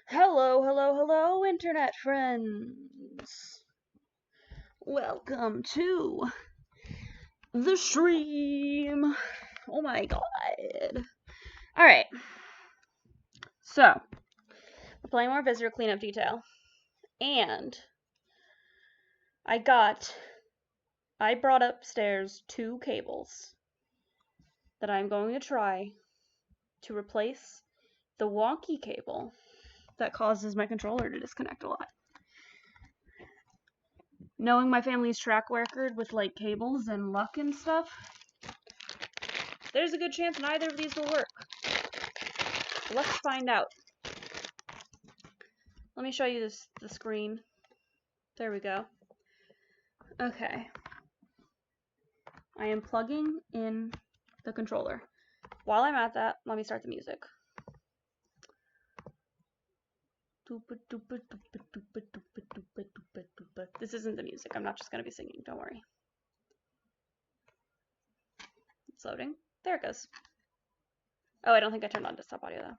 Hello, hello, hello, internet friends. Welcome to the stream. Oh my god. Alright, so we're playing more Viscera cleanup detail. And I brought upstairs 2 cables that I'm going to try to replace the wonky cable that causes my controller to disconnect a lot. Knowing my family's track record with like cables and luck and stuff, there's a good chance neither of these will work. Let's find out. Let me show you the screen. There we go. Okay. I am plugging in the controller. While I'm at that, let me start the music. This isn't the music. I'm not just going to be singing. Don't worry. It's loading. There it goes. Oh, I don't think I turned on desktop audio, though.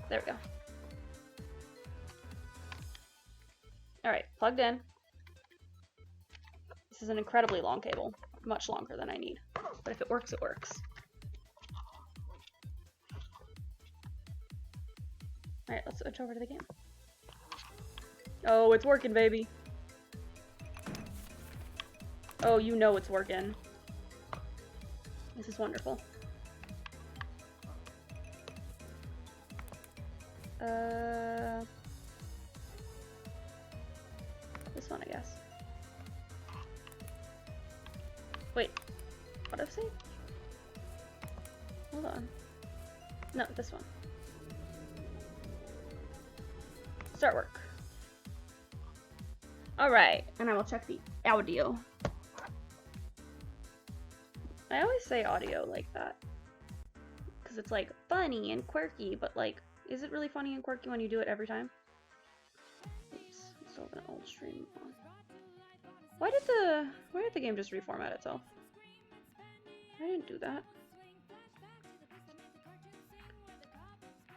There we go. Alright, plugged in. This is an incredibly long cable. Much longer than I need. But if it works, it works. Alright, let's switch over to the game. Oh, it's working, baby. Oh, you know it's working. This is wonderful. This one, I guess. Wait, what did I say? Hold on. No, this one. Start work. Alright, and I will check the audio. I always say audio like that. Because it's like funny and quirky, but like, is it really funny and quirky when you do it every time? Oops, I still have an old stream on. Why did the game just reformat itself? I didn't do that.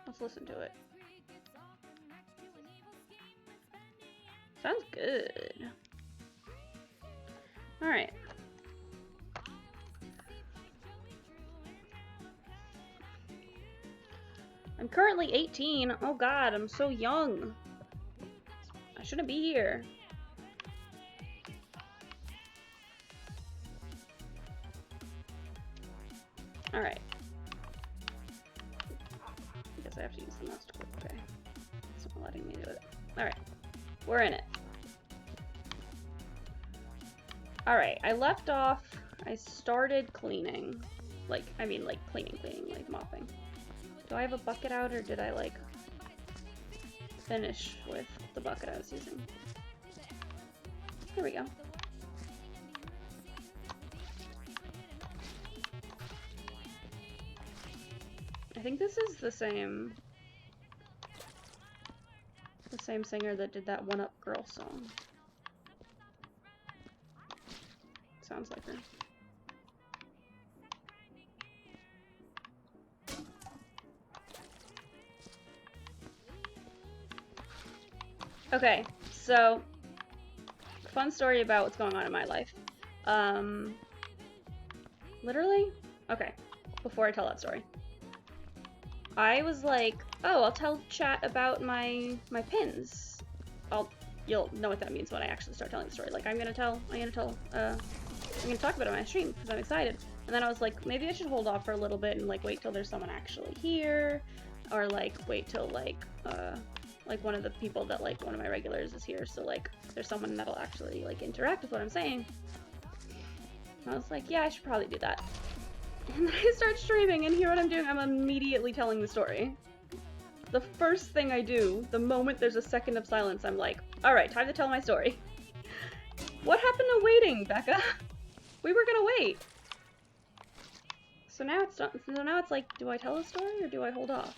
Let's listen to it. Sounds good. Alright. I'm currently 18. Oh god, I'm so young. I shouldn't be here. Alright. I guess I have to use the mouse to click. Okay. It's not letting me do it. Alright. We're in it. Alright, I left off. I started cleaning. Like cleaning, like mopping. Do I have a bucket out, or did I, like, finish with the bucket I was using? There we go. I think this is the same singer that did that One Up Girl song. Sounds like her. Okay, so fun story about what's going on in my life. Literally? Okay, before I tell that story. I was like, oh, I'll tell chat about my pins. You'll know what that means when I actually start telling the story. Like, I'm gonna talk about it on my stream because I'm excited. And then I was like, maybe I should hold off for a little bit and like wait till there's someone actually here, or like wait till like one of the people that like one of my regulars is here, so like there's someone that'll actually like interact with what I'm saying. And I was like, yeah, I should probably do that. And then I start streaming, and hear what I'm doing. I'm immediately telling the story. The first thing I do, the moment there's a second of silence, I'm like, alright, time to tell my story. What happened to waiting, Becca? We were gonna wait. So now it's like, do I tell a story or do I hold off?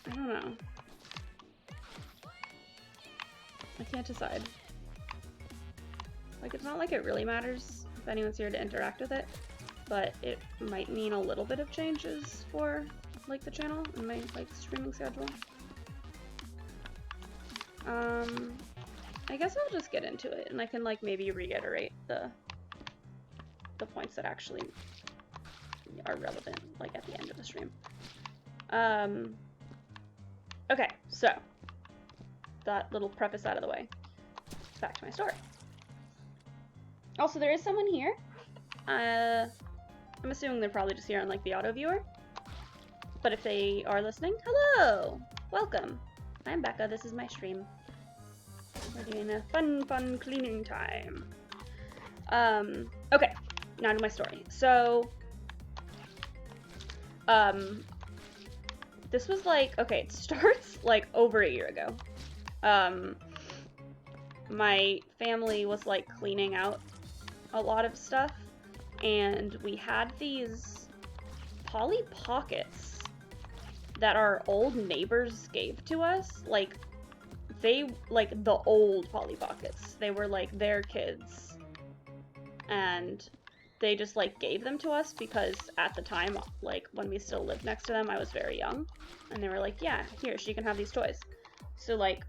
I don't know. I can't decide. Like, it's not like it really matters if anyone's here to interact with it, but it might mean a little bit of changes for, like, the channel and my, like, streaming schedule. I guess I'll just get into it, and I can, like, maybe reiterate the points that actually are relevant, like, at the end of the stream. Okay, so, that little preface out of the way. Back to my story. Also, there is someone here. I'm assuming they're probably just here on, like, the auto viewer. But if they are listening, hello! Welcome! I'm Becca, this is my stream. We're doing a fun cleaning time. Okay, now to my story. So, this was like, okay, it starts like over a year ago. My family was like cleaning out a lot of stuff, and we had these Polly Pockets that our old neighbors gave to us. Like, they, like, the old Polly Pockets. They were, like, their kids. And they just, like, gave them to us because at the time, like, when we still lived next to them, I was very young. And they were like, yeah, here, she can have these toys. So, like,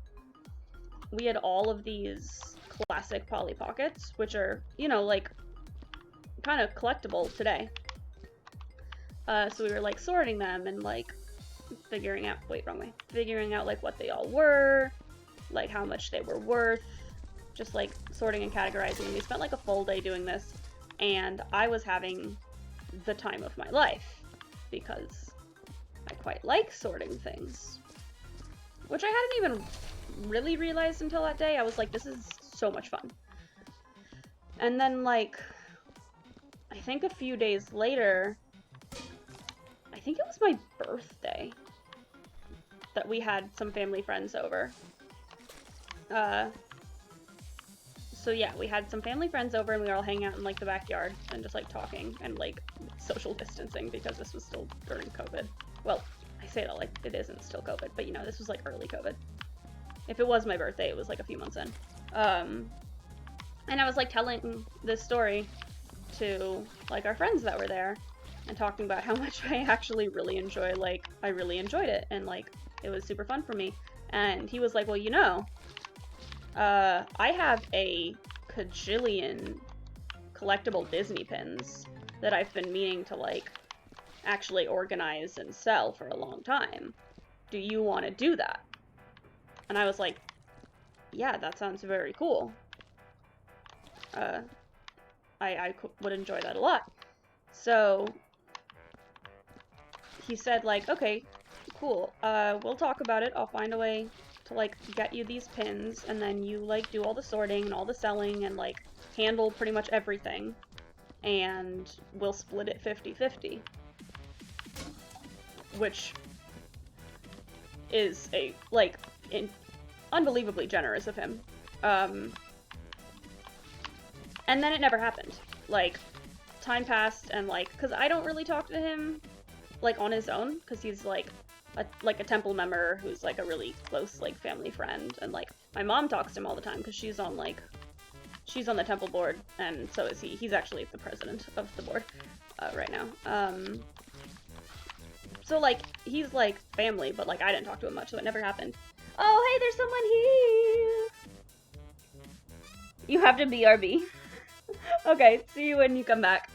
we had all of these classic Polly Pockets, which are, you know, like, kind of collectible today. So we were, like, sorting them and, like, figuring out, like, what they all were, like, how much they were worth, just, like, sorting and categorizing. And we spent, like, a full day doing this, and I was having the time of my life, because I quite like sorting things, which I hadn't even really realized until that day. I was like, this is so much fun. And then, like, I think a few days later, I think it was my birthday, that we had some family friends over. So yeah, we had some family friends over, and we were all hanging out in, like, the backyard and just, like, talking and, like, social distancing, because this was still during COVID. Well, I say that like it isn't still COVID, but, you know, this was, like, early COVID. If it was my birthday, it was, like, a few months in. And I was, like, telling this story to, like, our friends that were there, and talking about how much I actually really enjoy, like, I really enjoyed it, and, like, it was super fun for me. And he was like, well, you know, I have a cajillion collectible Disney pins that I've been meaning to, like, actually organize and sell for a long time. Do you want to do that? And I was like, yeah, that sounds very cool. I would enjoy that a lot. So he said, like, okay, cool, we'll talk about it. I'll find a way to, like, get you these pins, and then you, like, do all the sorting and all the selling and, like, handle pretty much everything, and we'll split it 50-50. Which is a, like, unbelievably generous of him. And then it never happened. Like, time passed, and, like, because I don't really talk to him, like, on his own, because he's, like a temple member who's, like, a really close, like, family friend, and, like, my mom talks to him all the time, because she's on, like, she's on the temple board, and so is he. He's actually the president of the board, right now. So, like, he's, like, family, but, like, I didn't talk to him much, so it never happened. Oh, hey, there's someone here! You have to BRB. Okay, see you when you come back.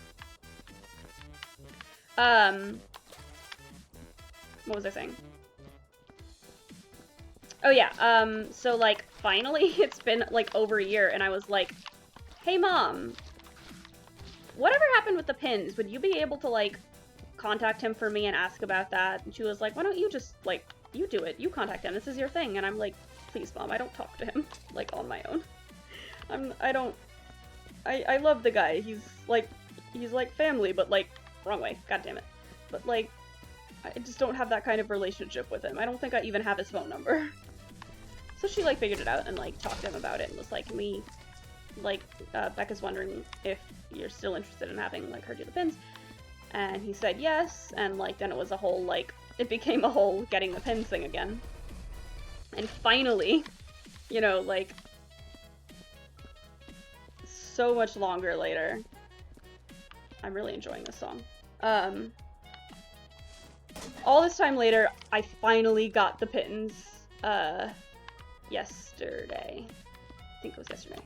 What was I saying? Oh yeah, so, like, finally, it's been, like, over a year, and I was like, hey, Mom, whatever happened with the pins? Would you be able to, like, contact him for me and ask about that? And she was like, why don't you just, like, you do it, you contact him, this is your thing. And I'm like, please, Mom, I don't talk to him, like, on my own. I love the guy, he's like family, but, like, wrong way, god damn it. But, like, I just don't have that kind of relationship with him. I don't think I even have his phone number. So she, like, figured it out and, like, talked to him about it and was like, Becca's wondering if you're still interested in having, like, her do the pins. And he said yes, and, like, then it was a whole, like, it became a whole getting the pins thing again. And finally, you know, like, so much longer later. I'm really enjoying this song. All this time later, I finally got the pins, yesterday. I think it was yesterday.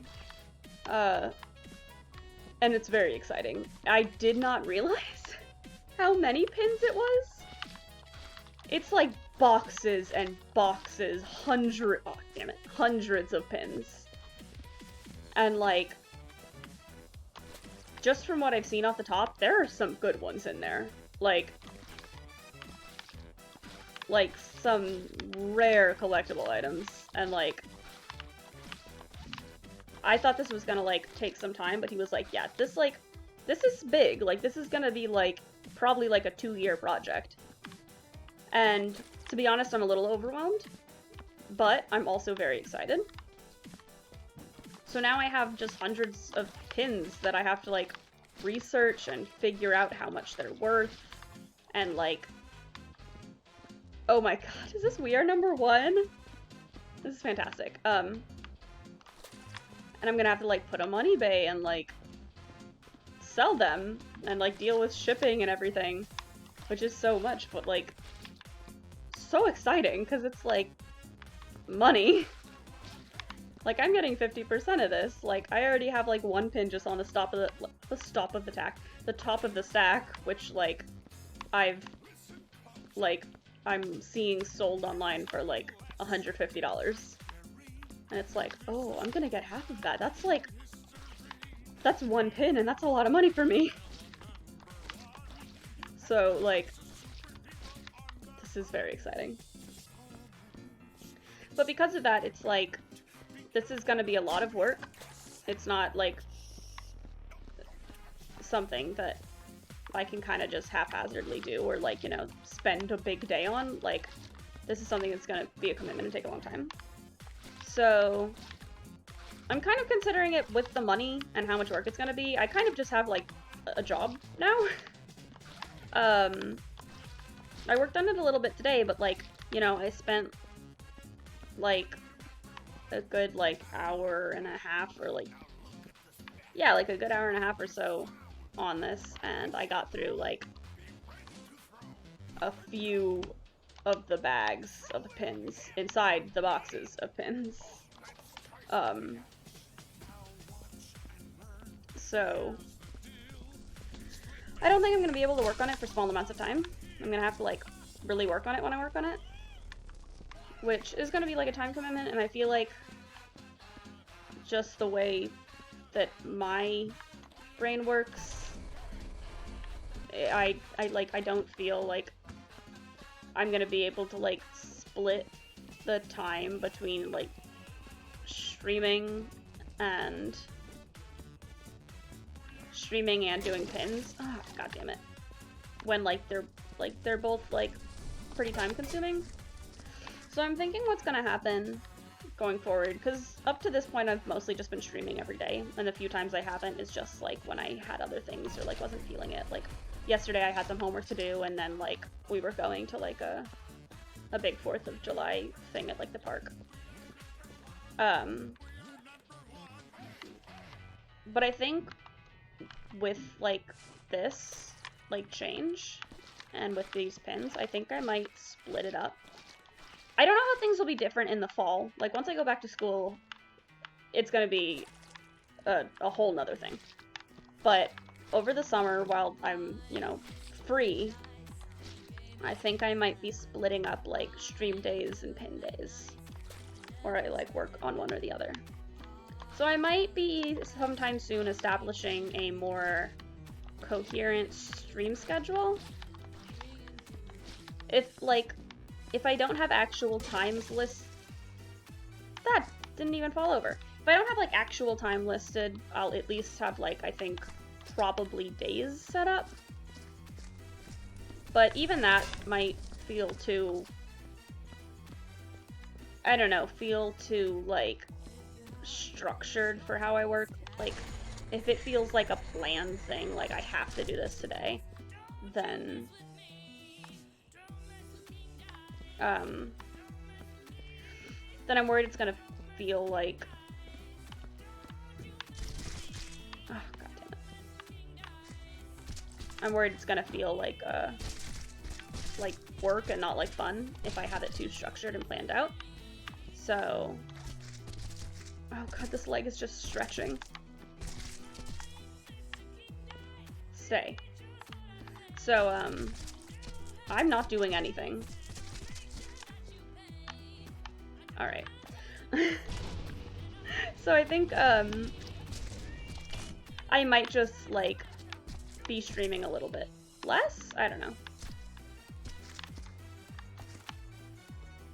And it's very exciting. I did not realize how many pins it was. It's like boxes and boxes, hundreds of pins. And like, just from what I've seen off the top, there are some good ones in there. Like some rare collectible items, and like, I thought this was gonna like take some time, but he was like, yeah, this is big, like this is gonna be like probably like a 2-year project. And to be honest, I'm a little overwhelmed, but I'm also very excited. So now I have just hundreds of pins that I have to like research and figure out how much they're worth, and like, oh my god, is this We Are Number One? This is fantastic. And I'm gonna have to like put them on eBay and like sell them and like deal with shipping and everything, which is so much, but like so exciting because it's like money. Like, I'm getting 50% of this. Like, I already have like one pin just on the top of the stack, which like I'm seeing sold online for like $150. And it's like, oh, I'm gonna get half of that. That's one pin, and that's a lot of money for me. So, like, this is very exciting. But because of that, it's like, this is gonna be a lot of work. It's not like something that I can kind of just haphazardly do, or like, you know, spend a big day on. Like, this is something that's gonna be a commitment and take a long time. So I'm kind of considering it with the money and how much work it's gonna be. I kind of just have like a job now. I worked on it a little bit today, but like, you know, I spent like a good like hour and a half, or like, yeah, like a good hour and a half or so on this, and I got through like a few of the bags of pins inside the boxes of pins. So I don't think I'm gonna be able to work on it for small amounts of time. I'm gonna have to like really work on it when I work on it, which is gonna be like a time commitment, and I feel like just the way that my brain works, I don't feel like I'm gonna be able to like split the time between like streaming and doing pins. Oh, god damn it. When like they're both like pretty time consuming. So I'm thinking what's gonna happen going forward, because up to this point I've mostly just been streaming every day, and the few times I haven't is just like when I had other things or like wasn't feeling it. Like yesterday I had some homework to do, and then like we were going to like a big 4th of July thing at like the park. But I think with like this like change and with these pins, I think I might split it up. I don't know how things will be different in the fall. Like, once I go back to school, it's gonna be a whole nother thing. But over the summer, while I'm, you know, free, I think I might be splitting up, like, stream days and pin days. Or I, like, work on one or the other. So I might be sometime soon establishing a more coherent stream schedule. If I don't have actual times listed, that didn't even fall over. If I don't have like actual time listed, I'll at least have like, I think, probably days set up. But even that might feel too, I don't know, feel too like structured for how I work. Like, if it feels like a planned thing, like I have to do this today, then I'm worried it's gonna feel like I'm worried it's gonna feel like work and not like fun if I have it too structured and planned out. So, oh god, this leg is just stretching. Stay. So, I'm not doing anything. Alright. So I think, I might just, like, be streaming a little bit less? I don't know.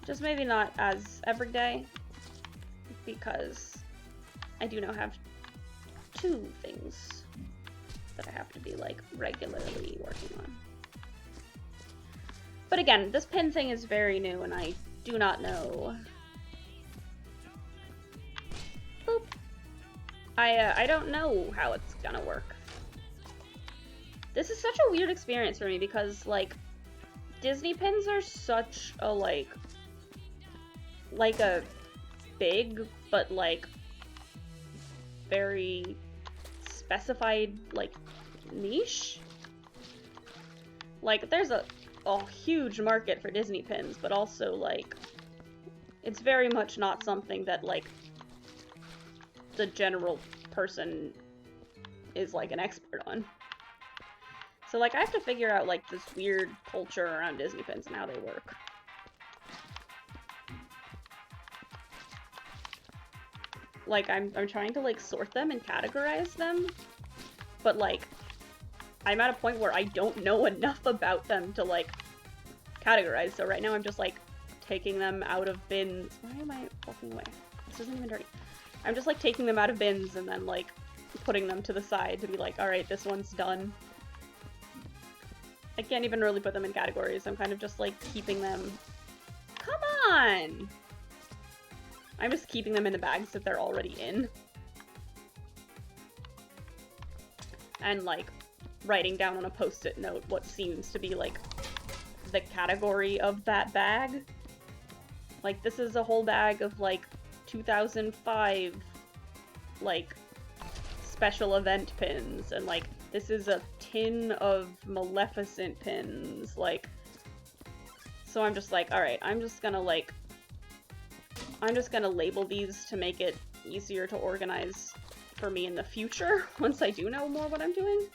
Just maybe not as every day, because I do now have 2 things that I have to be, like, regularly working on. But again, this pin thing is very new, and I do not know. Boop. I don't know how it's gonna work. This is such a weird experience for me, because, like, Disney pins are such a, like a big, but, like, very specified, like, niche. Like, there's a huge market for Disney pins, but also, like, it's very much not something that, like, the general person is, like, an expert on. So, like, I have to figure out, like, this weird culture around Disney pins and how they work. Like, I'm trying to, like, sort them and categorize them, but, like, I'm at a point where I don't know enough about them to, like, categorize. So right now I'm just, like, taking them out of bins. Why am I walking away? This isn't even dirty. I'm just, like, taking them out of bins and then, like, putting them to the side to be like, alright, this one's done. I can't even really put them in categories. I'm kind of just, like, keeping them... Come on! I'm just keeping them in the bags that they're already in. And, like, writing down on a post-it note what seems to be, like, the category of that bag. Like, this is a whole bag of, like, 2005, like, special event pins, and, like, this is a tin of Maleficent pins, like, so I'm just like, alright, I'm just gonna label these to make it easier to organize for me in the future, once I do know more what I'm doing.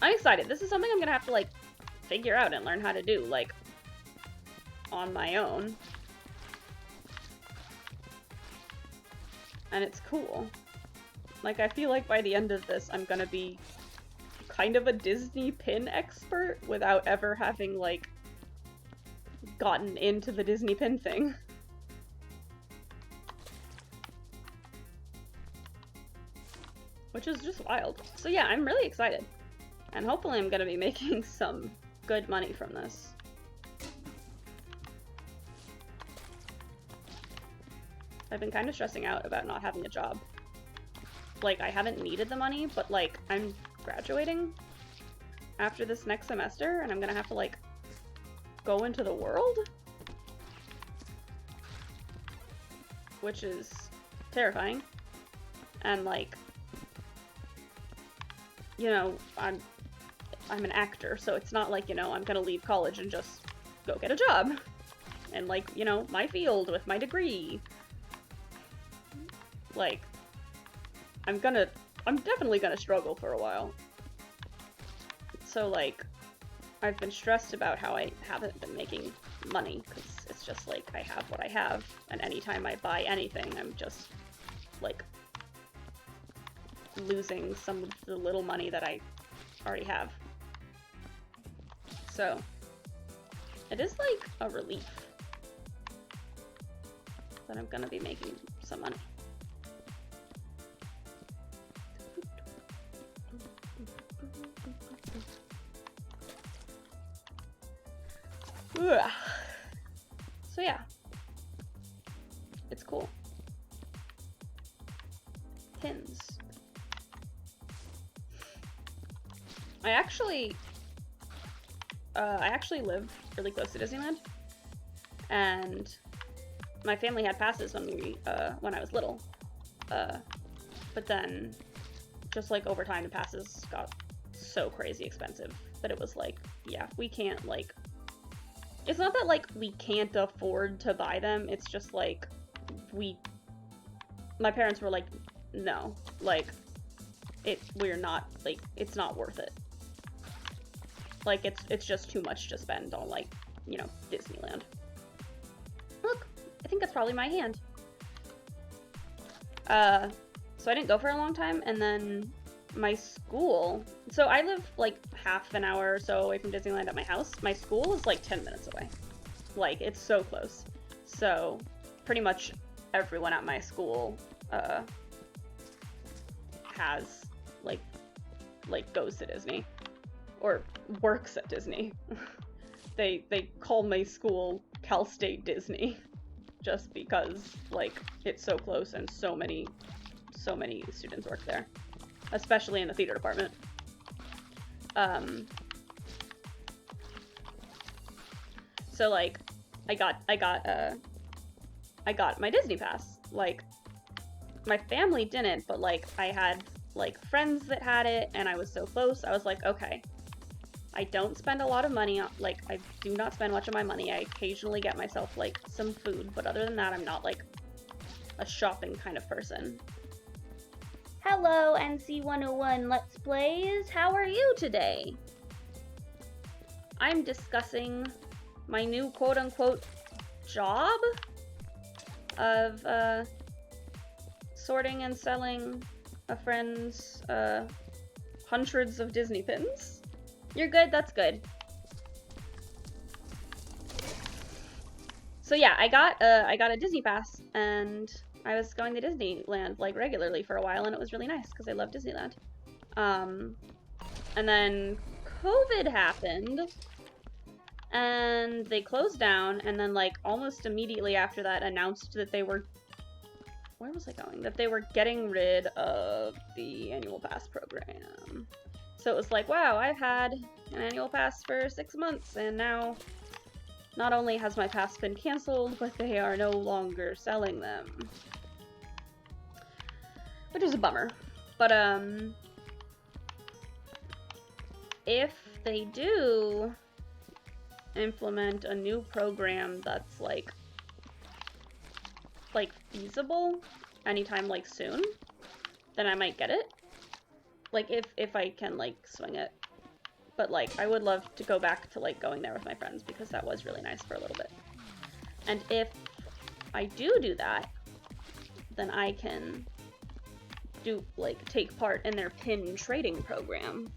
I'm excited. This is something I'm gonna have to, like, figure out and learn how to do, like, on my own. And it's cool. Like, I feel like by the end of this, I'm gonna be kind of a Disney pin expert without ever having, like, gotten into the Disney pin thing. Which is just wild. So yeah, I'm really excited. And hopefully I'm gonna be making some good money from this. I've been kind of stressing out about not having a job. Like, I haven't needed the money, but, like, I'm graduating after this next semester, and I'm gonna have to, like, go into the world? Which is terrifying. And, like, you know, I'm an actor, so it's not like, you know, I'm gonna leave college and just go get a job. And, like, you know, my field with my degree. Like, I'm definitely gonna struggle for a while. So, like, I've been stressed about how I haven't been making money, because it's just, like, I have what I have, and anytime I buy anything, I'm just, like, losing some of the little money that I already have. So, it is, like, a relief that I'm gonna be making some money. Ugh. So yeah, it's cool. Pins. I actually live really close to Disneyland, and my family had passes when I was little, but then just, like, over time the passes got so crazy expensive that it was like, yeah, we can't, like, it's not that, like, we can't afford to buy them, it's just, like, my parents were like, no, like, we're not, like, it's not worth it. Like, it's just too much to spend on, like, you know, Disneyland. Look, I think that's probably my hand. So I didn't go for a long time, and then my school, so I live like half an hour or so away from Disneyland at my house. My school is like 10 minutes away. Like, it's so close. So pretty much everyone at my school has like goes to Disney or works at Disney. they call my school Cal State Disney just because like it's so close and so many students work there, especially in the theater department. So like I got my Disney pass. Like, my family didn't, but like I had like friends that had it, and I was so close. I was like, okay, I don't spend a lot of money on, like, I do not spend much of my money. I occasionally get myself like some food, but other than that, I'm not like a shopping kind of person. Hello, NC101 Let's Plays. How are you today? I'm discussing my new quote-unquote job of sorting and selling a friend's hundreds of Disney pins. You're good? That's good. So yeah, I got a Disney pass, and I was going to Disneyland like regularly for a while, and it was really nice because I love Disneyland. And then COVID happened, and they closed down, and then like almost immediately after that announced that they were, where was I going? That they were getting rid of the annual pass program. So it was like, wow, I've had an annual pass for 6 months, and now not only has my pass been canceled, but they are no longer selling them. Which is a bummer. But, if they do implement a new program that's, like feasible anytime, like, soon, then I might get it. Like, if I can, like, swing it. But, like, I would love to go back to, like, going there with my friends, because that was really nice for a little bit. And if I do that, then I can take part in their pin trading program.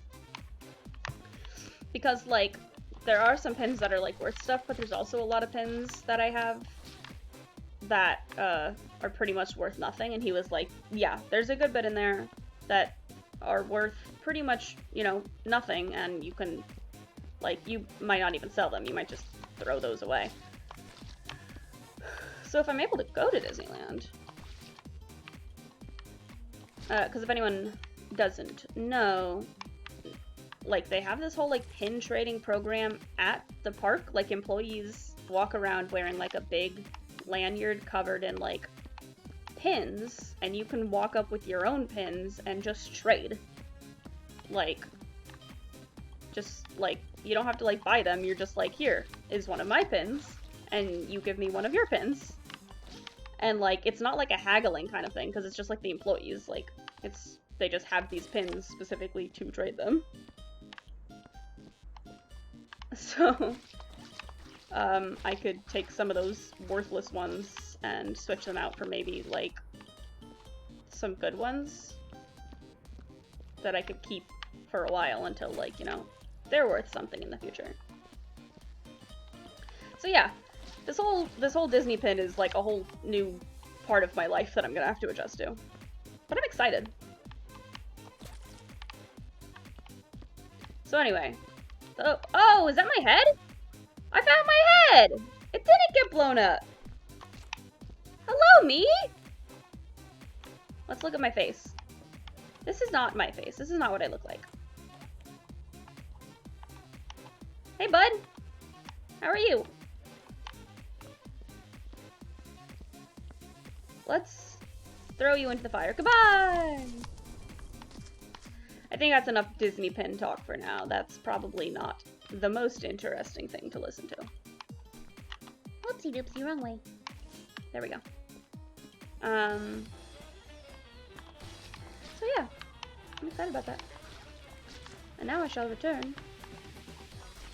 Because, like, there are some pins that are, like, worth stuff, but there's also a lot of pins that I have that, are pretty much worth nothing, and he was like, yeah, there's a good bit in there that are worth pretty much, you know, nothing, and you can, like, you might not even sell them, you might just throw those away. So if I'm able to go to Disneyland, because if anyone doesn't know, like, they have this whole, like, pin trading program at the park. Like, employees walk around wearing, like, a big lanyard covered in, like, pins, and you can walk up with your own pins and just trade. Like, just, like, you don't have to, like, buy them, you're just like, here is one of my pins, and you give me one of your pins. And, like, it's not like a haggling kind of thing, because it's just, like, the employees, like, they just have these pins specifically to trade them. So, I could take some of those worthless ones and switch them out for maybe, like, some good ones that I could keep for a while until, like, you know, they're worth something in the future. So yeah, this whole Disney pin is, like, a whole new part of my life that I'm gonna have to adjust to. But I'm excited. So anyway, oh, is that my head? I found my head! It didn't get blown up! Hello, me? Let's look at my face. This is not my face. This is not what I look like. Hey, bud. How are you? Let's throw you into the fire. Goodbye! I think that's enough Disney pin talk for now. That's probably not the most interesting thing to listen to. Whoopsie doopsie, wrong way. There we go. So yeah, I'm excited about that. And now I shall return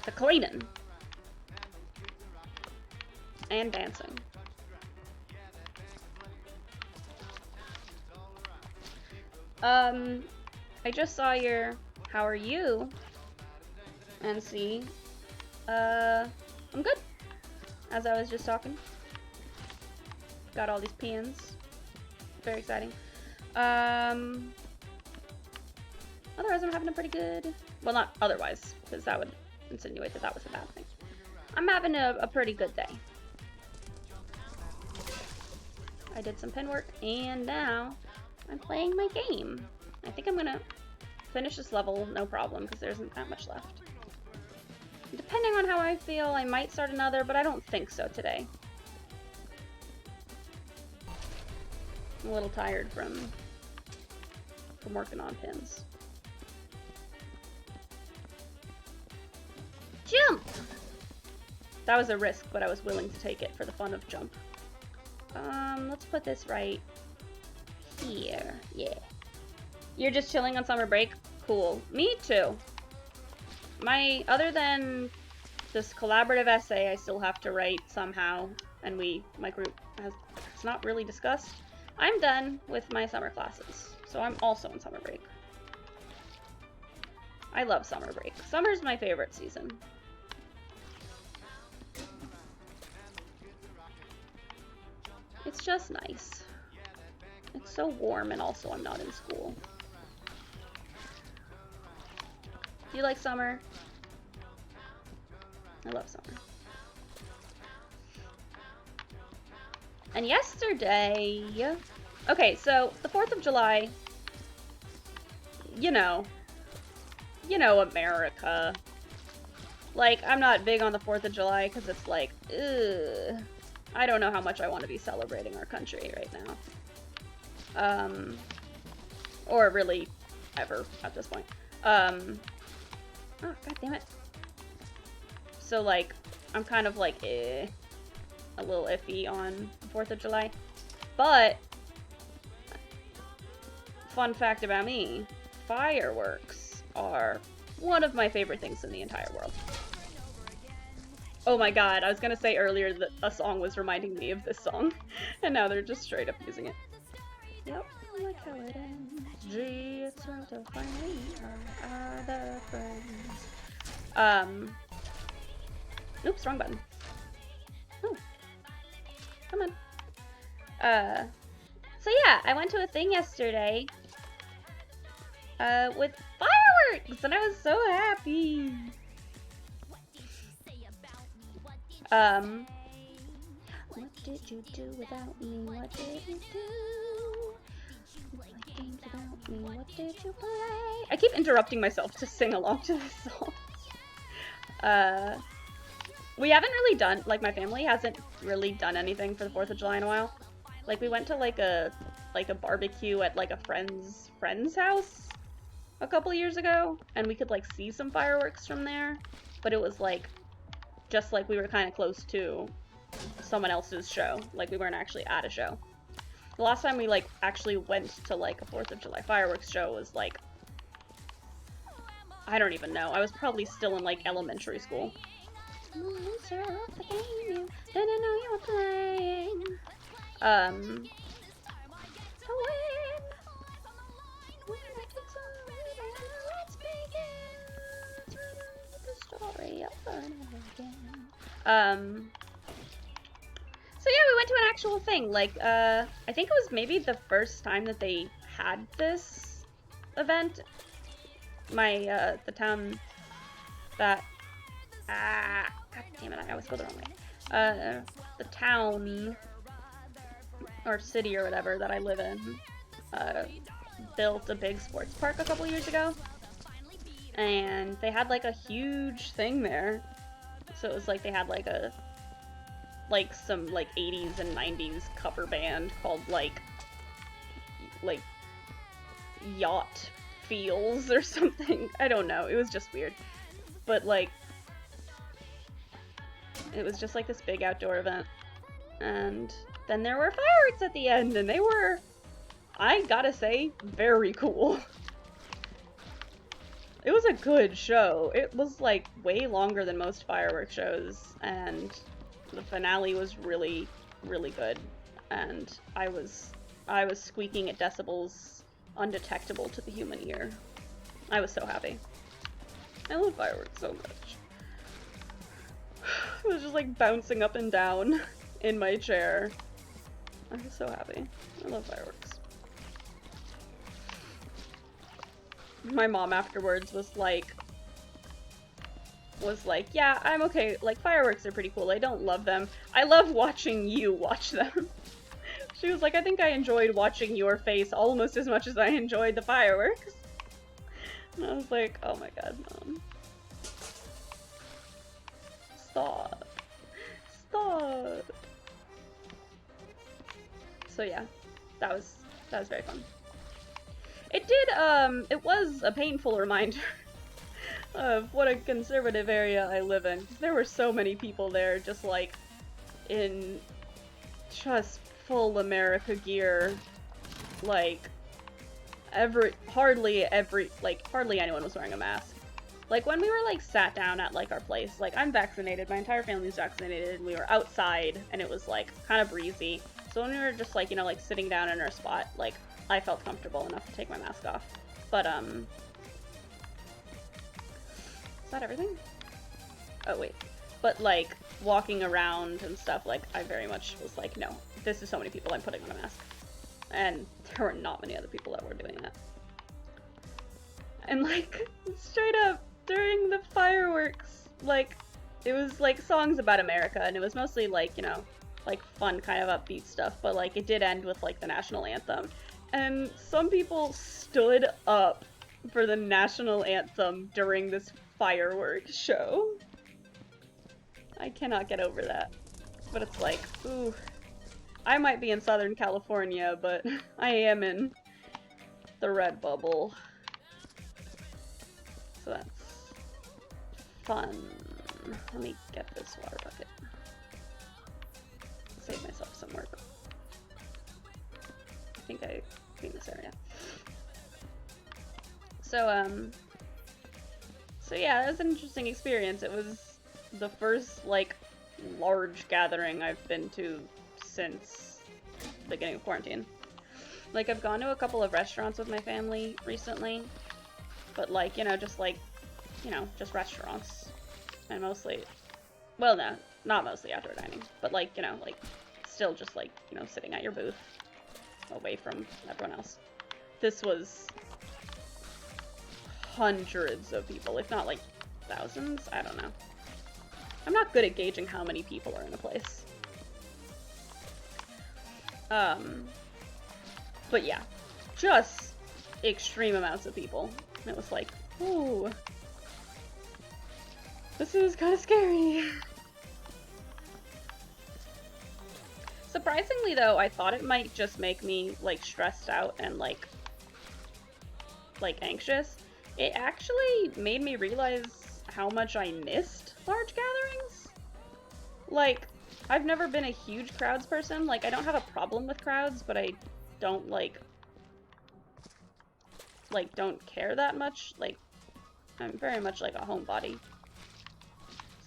to cleaning and dancing. I just saw your how are you? And see, I'm good. As I was just talking. Got all these pins. Very exciting. Otherwise I'm having a pretty good, well, not otherwise, because that would insinuate that that was a bad thing. I'm having a pretty good day. I did some pin work, and now I'm playing my game. I think I'm gonna finish this level, no problem, because there isn't that much left. Depending on how I feel, I might start another, but I don't think so today. I'm a little tired from working on pins. Jump! That was a risk, but I was willing to take it for the fun of jump. Let's put this right here. Yeah. You're just chilling on summer break? Cool. Me too. Other than this collaborative essay I still have to write somehow, and my group it's not really discussed. I'm done with my summer classes, so I'm also on summer break. I love summer break. Summer's my favorite season. It's just nice. It's so warm, and also I'm not in school. Do you like summer? I love summer. And yesterday... Okay, so the 4th of July... You know America. Like, I'm not big on the 4th of July because it's like, ugh. I don't know how much I want to be celebrating our country right now. Or really ever at this point. Oh, god damn it. So, like, I'm kind of like, a little iffy on the 4th of July. But, fun fact about me, fireworks are one of my favorite things in the entire world. Oh my god, I was gonna say earlier that a song was reminding me of this song, and now they're just straight up using it. Yep, I like how it ends. Gee, it's right to finally are the friends. Oops, wrong button. Oh, come on. So yeah, I went to a thing yesterday, with fireworks, and I was so happy. What did you do without me? What did you do? What games without me? What did you play? I keep interrupting myself to sing along to this song. We haven't really done, like, my family hasn't really done anything for the 4th of July in a while. Like, we went to, like a barbecue at, like, a friend's house a couple years ago, and we could, like, see some fireworks from there, but it was, like, just like we were kind of close to someone else's show. Like, we weren't actually at a show. The last time we, like, actually went to, like, a 4th of July fireworks show was, like, I don't even know. I was probably still in, like, elementary school. Monster of the game you didn't know you were playing. So yeah, we went to an actual thing. Like, I think it was maybe the first time that they had this event. The town that, god damn it, I always go the wrong way. The town, or city or whatever that I live in, built a big sports park a couple years ago. And they had, like, a huge thing there. So it was like they had, like, some, like, 80s and 90s cover band called, like, Yacht feels or something. I don't know. It was just weird. But, like, it was just like this big outdoor event. And then there were fireworks at the end, and they were, I gotta say, very cool. It was a good show. It was, like, way longer than most fireworks shows, and the finale was really, really good. And I was squeaking at decibels undetectable to the human ear. I was so happy. I love fireworks so much. I was just, like, bouncing up and down in my chair. I was so happy. I love fireworks. My mom afterwards was like, yeah, I'm okay. Like, fireworks are pretty cool. I don't love them. I love watching you watch them. She was like, I think I enjoyed watching your face almost as much as I enjoyed the fireworks. And I was like, oh my god, Mom. Stop. Stop. So yeah, that was very fun. It did, it was a painful reminder of what a conservative area I live in. There were so many people there just, like, in just full America gear. Like, hardly anyone was wearing a mask. Like, when we were, like, sat down at, like, our place, like, I'm vaccinated, my entire family's vaccinated, and we were outside, and it was, like, kind of breezy. So when we were just, like, you know, like, sitting down in our spot, like, I felt comfortable enough to take my mask off. But, is that everything? Oh, wait. But, like, walking around and stuff, like, I very much was like, no, this is so many people, I'm putting on a mask. And there were not many other people that were doing that. And, like, straight up, during the fireworks, like, it was, like, songs about America, and it was mostly, like, you know, like, fun kind of upbeat stuff, but, like, it did end with, like, the national anthem. And some people stood up for the national anthem during this fireworks show. I cannot get over that. But it's like, ooh. I might be in Southern California, but I am in the red bubble. So that's fun. Let me get this water bucket. Save myself some work. I think I cleaned this area. So yeah, that was an interesting experience. It was the first, like, large gathering I've been to since the beginning of quarantine. Like, I've gone to a couple of restaurants with my family recently, but, like, you know, just, like, you know, just restaurants. And mostly, well, no, not mostly outdoor dining, but, like, you know, like, still just, like, you know, sitting at your booth, away from everyone else. This was hundreds of people, if not, like, thousands? I don't know. I'm not good at gauging how many people are in a place. But yeah, just extreme amounts of people. And it was like, ooh, this is kind of scary. Surprisingly, though, I thought it might just make me, like, stressed out and, like, anxious. It actually made me realize how much I missed large gatherings. Like, I've never been a huge crowds person. Like, I don't have a problem with crowds, but I don't, like, don't care that much. Like, I'm very much, like, a homebody.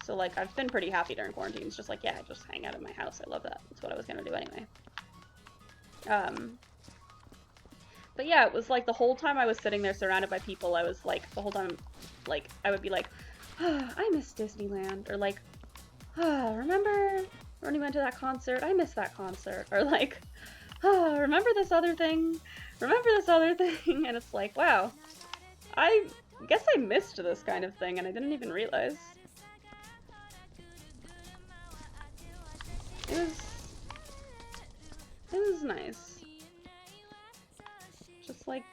So, like, I've been pretty happy during quarantine. It's just like, yeah, just hang out in my house. I love that. That's what I was gonna do anyway. But yeah, it was like the whole time I was sitting there surrounded by people, I was like, the whole time, like, I would be like, I miss Disneyland. Or like, remember when we went to that concert? I miss that concert. Or like, remember this other thing? Remember this other thing? And it's like, wow, I guess I missed this kind of thing and I didn't even realize. It was nice. Just like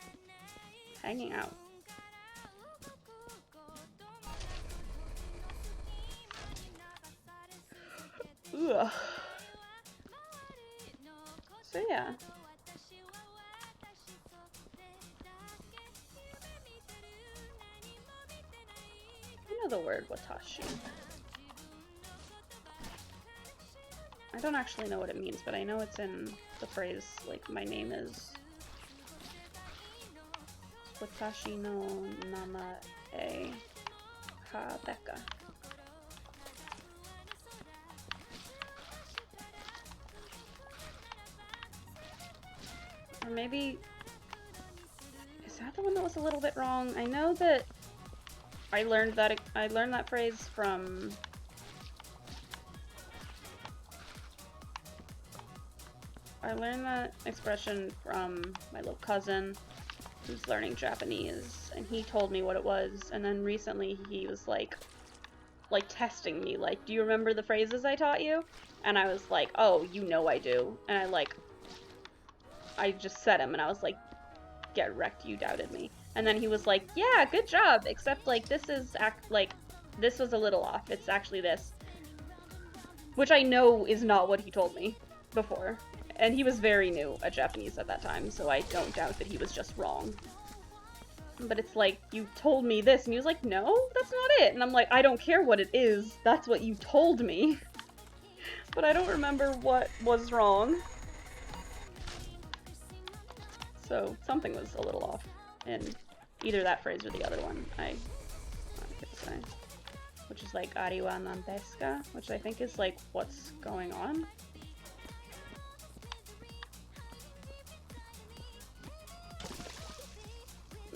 hanging out. Ugh. So yeah. to the word watashi. I don't actually know what it means, but I know it's in the phrase, like, my name is Watashi no namae ka Becca. Or maybe... Is that the one that was a little bit wrong? I know that I learned that phrase from... I learned that expression from my little cousin who's learning Japanese, and he told me what it was, and then recently he was like testing me, like, do you remember the phrases I taught you? And I was like, oh, you know I do. And I just said them, and I was like, get wrecked, you doubted me. And then he was like, yeah, good job, except, like, this was a little off, it's actually this. Which I know is not what he told me before. And he was very new at Japanese at that time, so I don't doubt that he was just wrong. But it's like, you told me this, and he was like, no, that's not it. And I'm like, I don't care what it is, that's what you told me. But I don't remember what was wrong. So something was a little off in either that phrase or the other one, I could say. Which is like, Ari wa nan desu ka? Which I think is like, what's going on?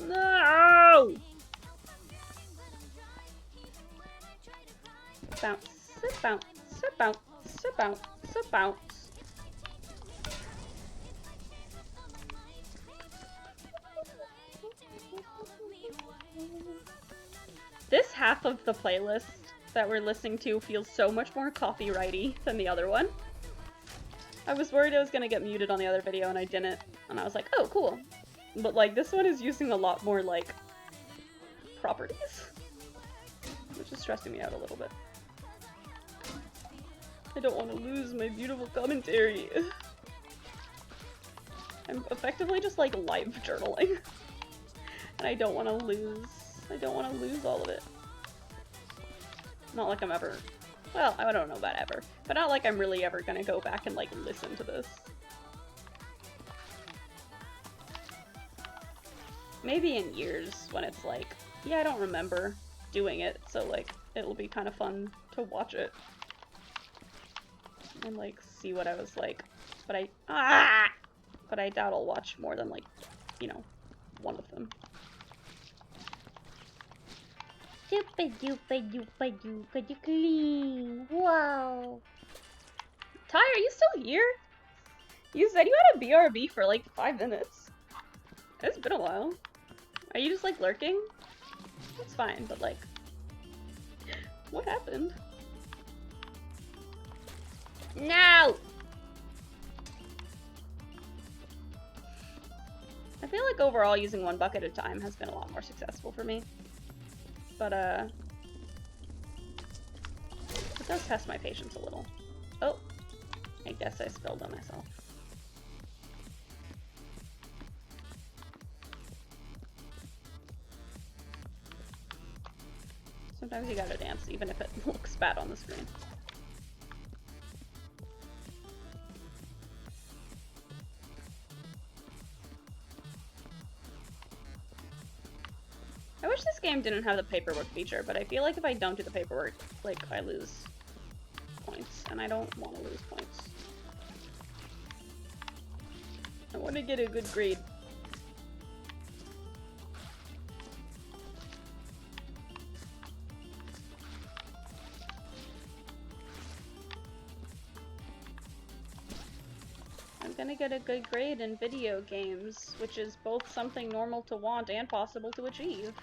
No! Bounce, bounce, bounce, bounce, bounce. This half of the playlist that we're listening to feels so much more copyrighty than the other one. I was worried I was gonna get muted on the other video and I didn't, and I was like, oh, cool. But, like, this one is using a lot more, like, properties, which is stressing me out a little bit. I don't want to lose my beautiful commentary. I'm effectively just, like, live journaling. And I don't want to lose all of it. Not like I'm ever, well, I don't know about ever, but not like I'm really ever gonna go back and, like, listen to this. Maybe in years when it's like, yeah, I don't remember doing it, so, like, it'll be kind of fun to watch it. And, like, see what I was like. But I doubt I'll watch more than, like, you know, one of them. Super duper duper duper clean. Wow. Ty, are you still here? You said you had a BRB for like 5 minutes. It's been a while. Are you just like lurking? That's fine, but like, what happened? No! I feel like overall using one bucket at a time has been a lot more successful for me. But, it does test my patience a little. Oh, I guess I spilled on myself. Sometimes you gotta dance, even if it looks bad on the screen. I wish this game didn't have the paperwork feature, but I feel like if I don't do the paperwork, like, I lose points, and I don't want to lose points. I want to get a good grade. I'm gonna get a good grade in video games, which is both something normal to want and possible to achieve.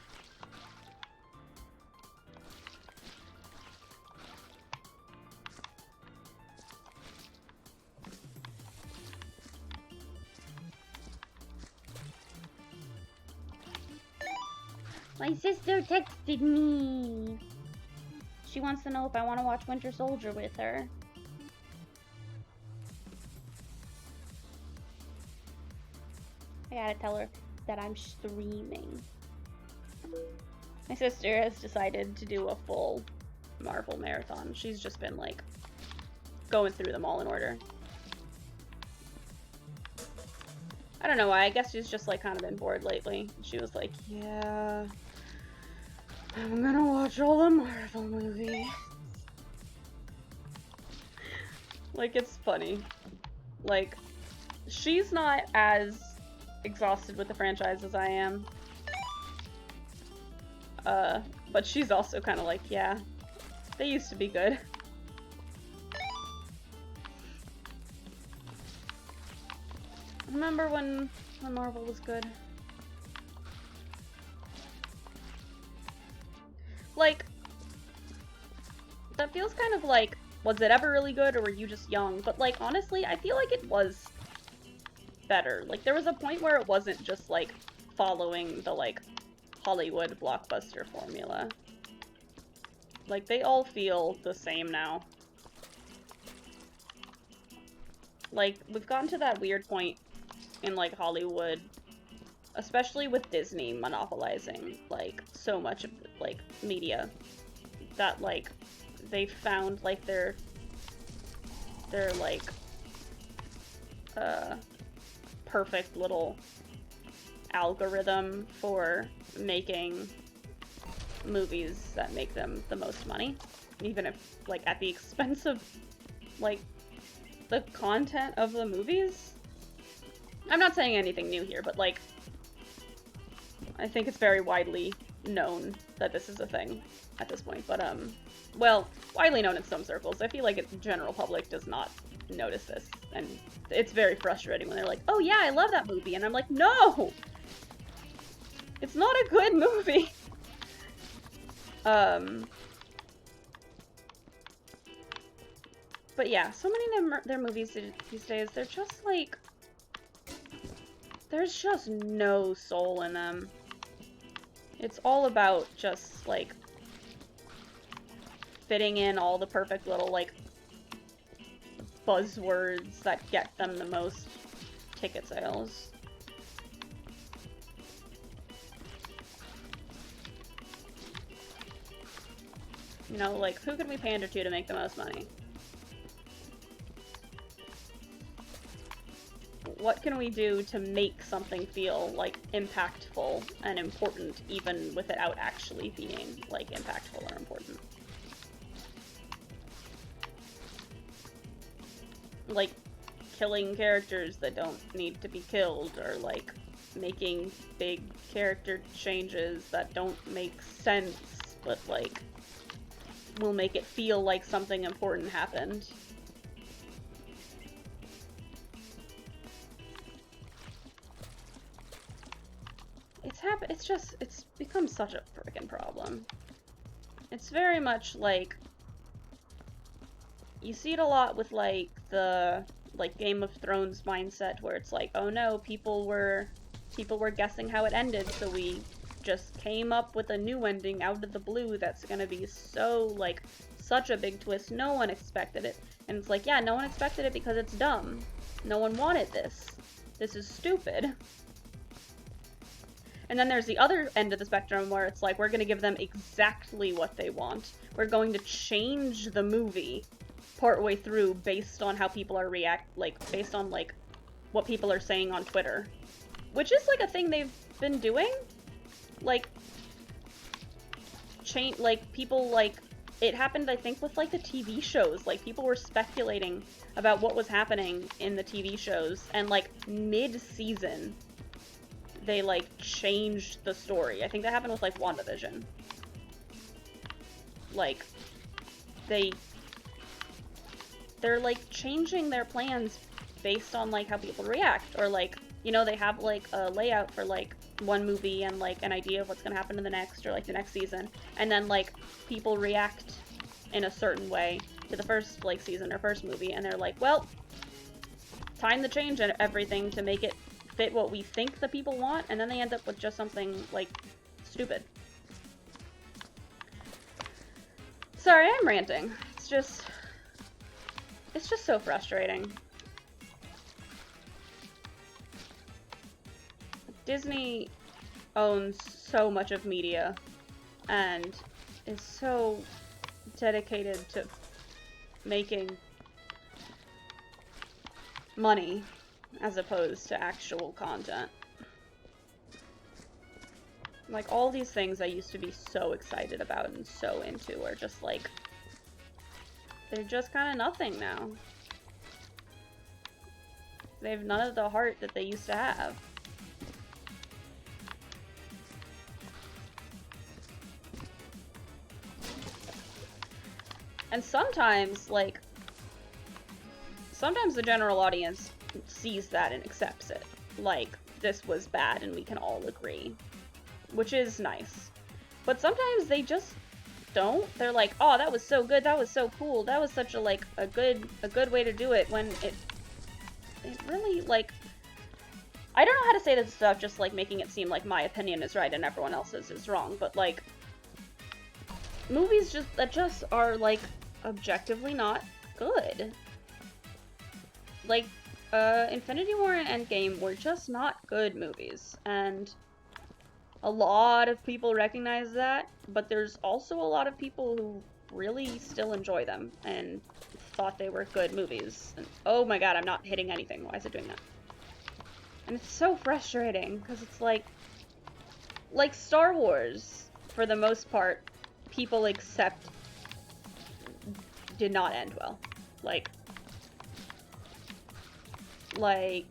My sister texted me! She wants to know if I want to watch Winter Soldier with her. I gotta tell her that I'm streaming. My sister has decided to do a full Marvel marathon. She's just been like going through them all in order. I don't know why. I guess she's just like kind of been bored lately. She was like, yeah, I'm gonna watch all the Marvel movies. Like, it's funny. Like, she's not as exhausted with the franchise as I am. But she's also kind of like, yeah, they used to be good. Remember when Marvel was good? Like, that feels kind of like, was it ever really good or were you just young? But like, honestly, I feel like it was better. Like, there was a point where it wasn't just like following the like Hollywood blockbuster formula. Like, they all feel the same now. Like, we've gotten to that weird point in like Hollywood, especially with Disney monopolizing like so much of like media, that like they found like their like perfect little algorithm for making movies that make them the most money, even if like at the expense of like the content of the movies. I'm not saying anything new here, but like I think it's very widely known that this is a thing at this point. But well, widely known in some circles. I feel like the general public does not notice this, and it's very frustrating when they're like, "Oh yeah, I love that movie," and I'm like, "No, it's not a good movie." But yeah, so many of their movies these days, they're just like, there's just no soul in them. It's all about just like fitting in all the perfect little like buzzwords that get them the most ticket sales. You know, like, who can we pander to make the most money? What can we do to make something feel, like, impactful and important, even without actually being, like, impactful or important? Like, killing characters that don't need to be killed, or, like, making big character changes that don't make sense, but, like, will make it feel like something important happened. It's become such a freaking problem. It's very much like, you see it a lot with like the Game of Thrones mindset, where it's like, oh no, people were guessing how it ended, so we just came up with a new ending out of the blue that's gonna be so like such a big twist, no one expected it. And it's like, yeah, no one expected it because it's dumb. No one wanted this. This is stupid. And then there's the other end of the spectrum where it's like, we're going to give them exactly what they want. We're going to change the movie partway through based on how people are based on, like, what people are saying on Twitter. Which is, like, a thing they've been doing. Like, people, like, it happened, I think, with, like, the TV shows. Like, people were speculating about what was happening in the TV shows, and, like, mid-season, they, like, changed the story. I think that happened with, like, WandaVision. Like, they're, like, changing their plans based on, like, how people react. Or, like, you know, they have, like, a layout for, like, one movie and, like, an idea of what's gonna happen in the next, or, like, the next season. And then, like, people react in a certain way to the first, like, season or first movie, and they're like, well, time to change everything to make it fit what we think the people want, and then they end up with just something, like, stupid. Sorry, I'm ranting. It's just so frustrating. Disney owns so much of media and is so dedicated to making money as opposed to actual content. Like, all these things I used to be so excited about and so into are just like, they're just kind of nothing now. They have none of the heart that they used to have. And sometimes, like, sometimes the general audience sees that and accepts it. Like, this was bad and we can all agree. Which is nice. But sometimes they just don't. They're like, oh, that was so good, that was so cool, that was such a, like, a good way to do it, when it really, like, I don't know how to say this stuff just, like, making it seem like my opinion is right and everyone else's is wrong, but, like, movies that just are, like, objectively not good. Like, Infinity War and Endgame were just not good movies, and a lot of people recognize that, but there's also a lot of people who really still enjoy them and thought they were good movies. And, oh my god, I'm not hitting anything. Why is it doing that? And it's so frustrating, because it's like Star Wars, for the most part, people accept did not end well. Like,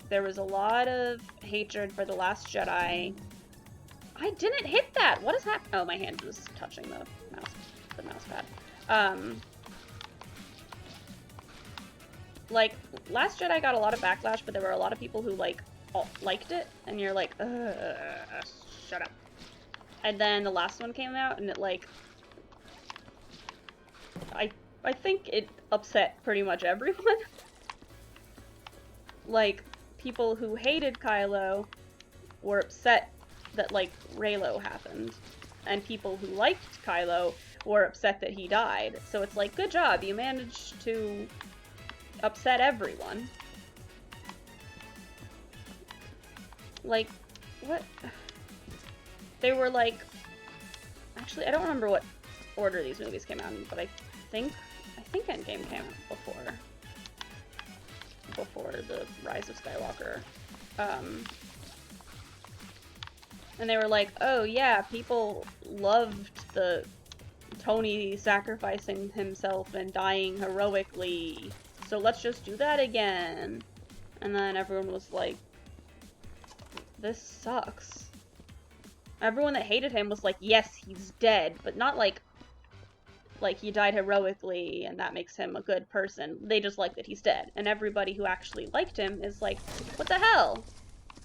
there was a lot of hatred for The Last Jedi. I didn't hit that! What is happening? Oh, my hand was touching the mouse pad. Like, Last Jedi got a lot of backlash, but there were a lot of people who, like, liked it, and you're like, shut up. And then the last one came out, and it, like, I think it upset pretty much everyone. Like, people who hated Kylo were upset that, like, Reylo happened, and people who liked Kylo were upset that he died. So it's like, good job, you managed to upset everyone. Like, what? They were like, actually, I don't remember what order these movies came out in, but I think Endgame came out before the Rise of Skywalker. And they were like, oh yeah, people loved the Tony sacrificing himself and dying heroically, so let's just do that again. And then everyone was like, this sucks. Everyone that hated him was like, yes, he's dead, but not like he died heroically and that makes him a good person. They just like that he's dead. And everybody who actually liked him is like, what the hell?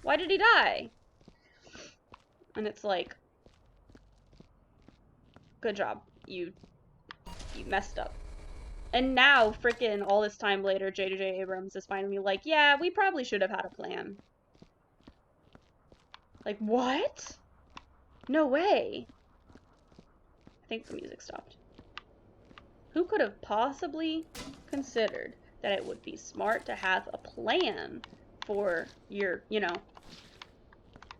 Why did he die? And it's like, good job. You messed up. And now, frickin' all this time later, J.J. Abrams is finally like, yeah, we probably should have had a plan. Like, what? No way. I think the music stopped. Who could have possibly considered that it would be smart to have a plan for your, you know,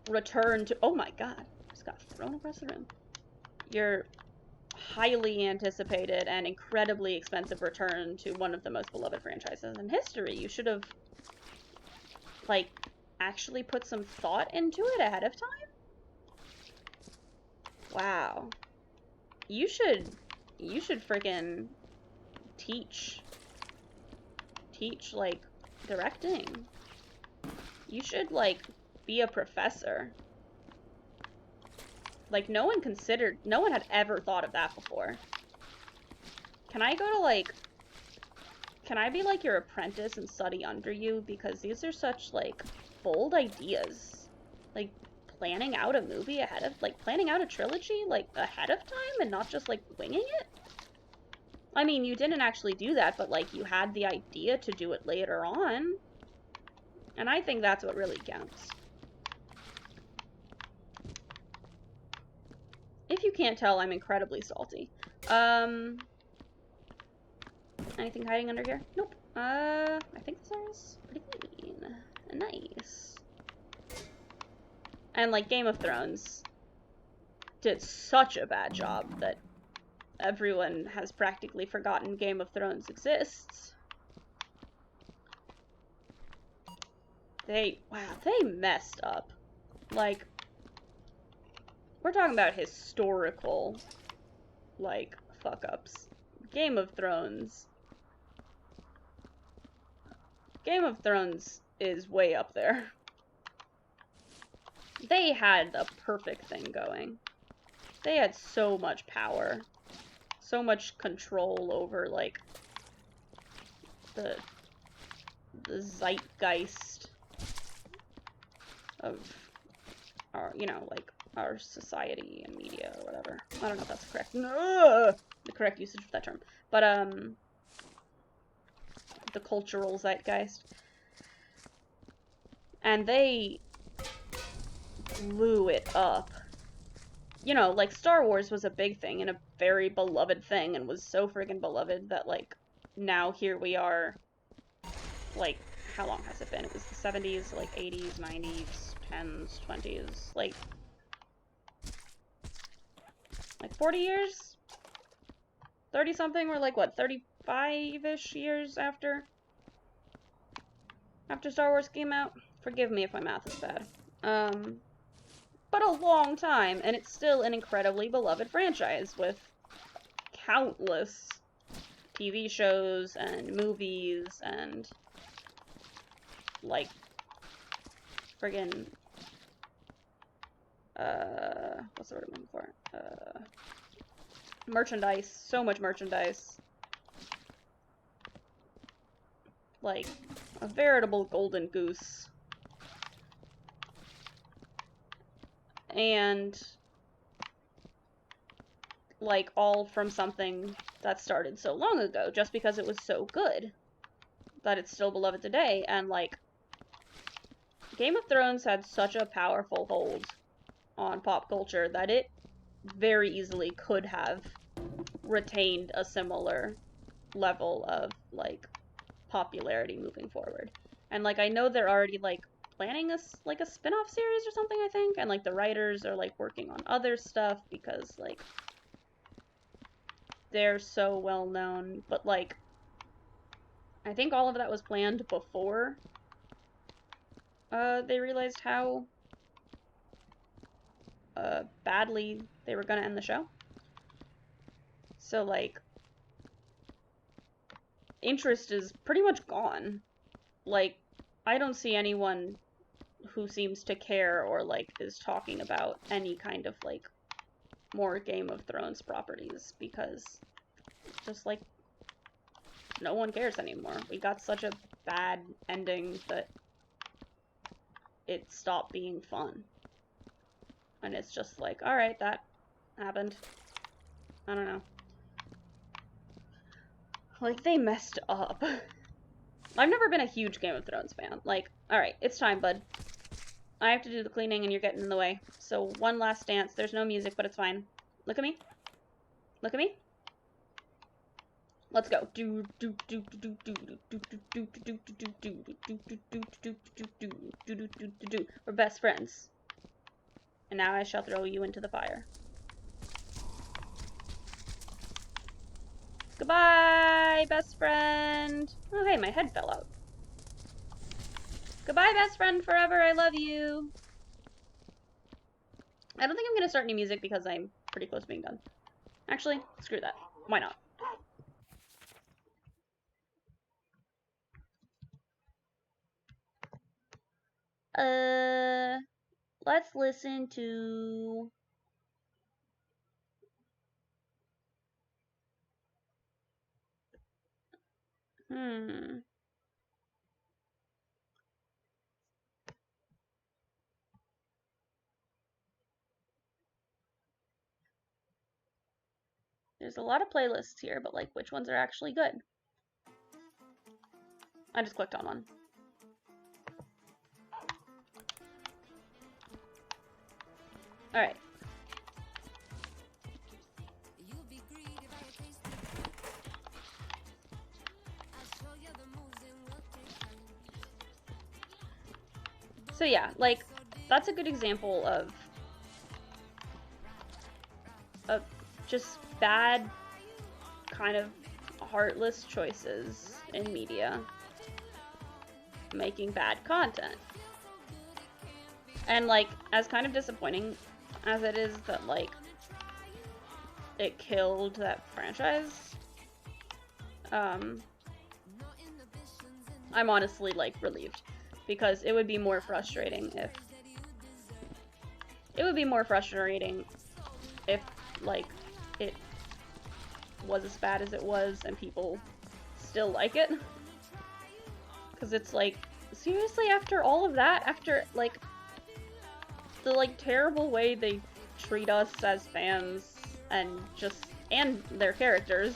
return to, oh my god, just got thrown across the room. Your highly anticipated and incredibly expensive return to one of the most beloved franchises in history. You should have, like, actually put some thought into it ahead of time? Wow. You should freaking teach, like, directing. You should, like, be a professor. Like, no one had ever thought of that before. Can I go to, like, can I be, like, your apprentice and study under you? Because these are such, like, bold ideas. Like, planning out a movie ahead of, like, planning out a trilogy, like, ahead of time and not just, like, winging it? I mean, you didn't actually do that, but, like, you had the idea to do it later on. And I think that's what really counts. If you can't tell, I'm incredibly salty. Anything hiding under here? Nope. I think this is pretty clean. Nice. And, like, Game of Thrones. did such a bad job that everyone has practically forgotten Game of Thrones exists. They messed up. Like, we're talking about historical, like, fuck-ups. Game of Thrones is way up there. They had the perfect thing going. They had so much power. So much control over, like, the zeitgeist of our, you know, like, our society and media or whatever. I don't know if that's correct. The correct usage of that term. But, the cultural zeitgeist. And they blew it up. You know, like, Star Wars was a big thing and a very beloved thing and was so friggin' beloved that, like, now here we are, like, how long has it been? It was the 70s, like, 80s, 90s, 10s, 20s, like 40 years? 30-something? We're, like, what, 35-ish years after Star Wars came out? Forgive me if my math is bad. But a long time, and it's still an incredibly beloved franchise with countless TV shows and movies and, like, friggin', what's the word I'm looking for? Merchandise. So much merchandise. Like, a veritable golden goose. And, like, all from something that started so long ago, just because it was so good that it's still beloved today. And, like, Game of Thrones had such a powerful hold on pop culture that it very easily could have retained a similar level of, like, popularity moving forward. And, like, I know they're already, like, planning a spin-off series or something, I think, and, like, the writers are, like, working on other stuff because, like, they're so well known, but, like, I think all of that was planned before they realized how badly they were gonna end the show. So, like, interest is pretty much gone. Like, I don't see anyone who seems to care or, like, is talking about any kind of, like, more Game of Thrones properties, because just, like, no one cares anymore. We got such a bad ending that it stopped being fun. And it's just like, alright, that happened. I don't know. Like, they messed up. I've never been a huge Game of Thrones fan. Like, alright, it's time, bud. I have to do the cleaning and you're getting in the way. So, one last dance. There's no music, but it's fine. Look at me. Look at me. Let's go. We're best friends. And now I shall throw you into the fire. Goodbye, best friend. Oh, hey, my head fell out. Goodbye, best friend forever. I love you. I don't think I'm going to start any music because I'm pretty close to being done. Actually, screw that. Why not? Let's listen to... There's a lot of playlists here, but, like, which ones are actually good? I just clicked on one. Alright. So yeah, like, that's a good example of just bad, kind of heartless choices in media, making bad content. And, like, as kind of disappointing as it is that, like, it killed that franchise, I'm honestly, like, relieved. Because it would be more frustrating if... It would be more frustrating if, like, it was as bad as it was and people still like it. Because it's like, seriously, after all of that, after, like, the, like, terrible way they treat us as fans and just, and their characters,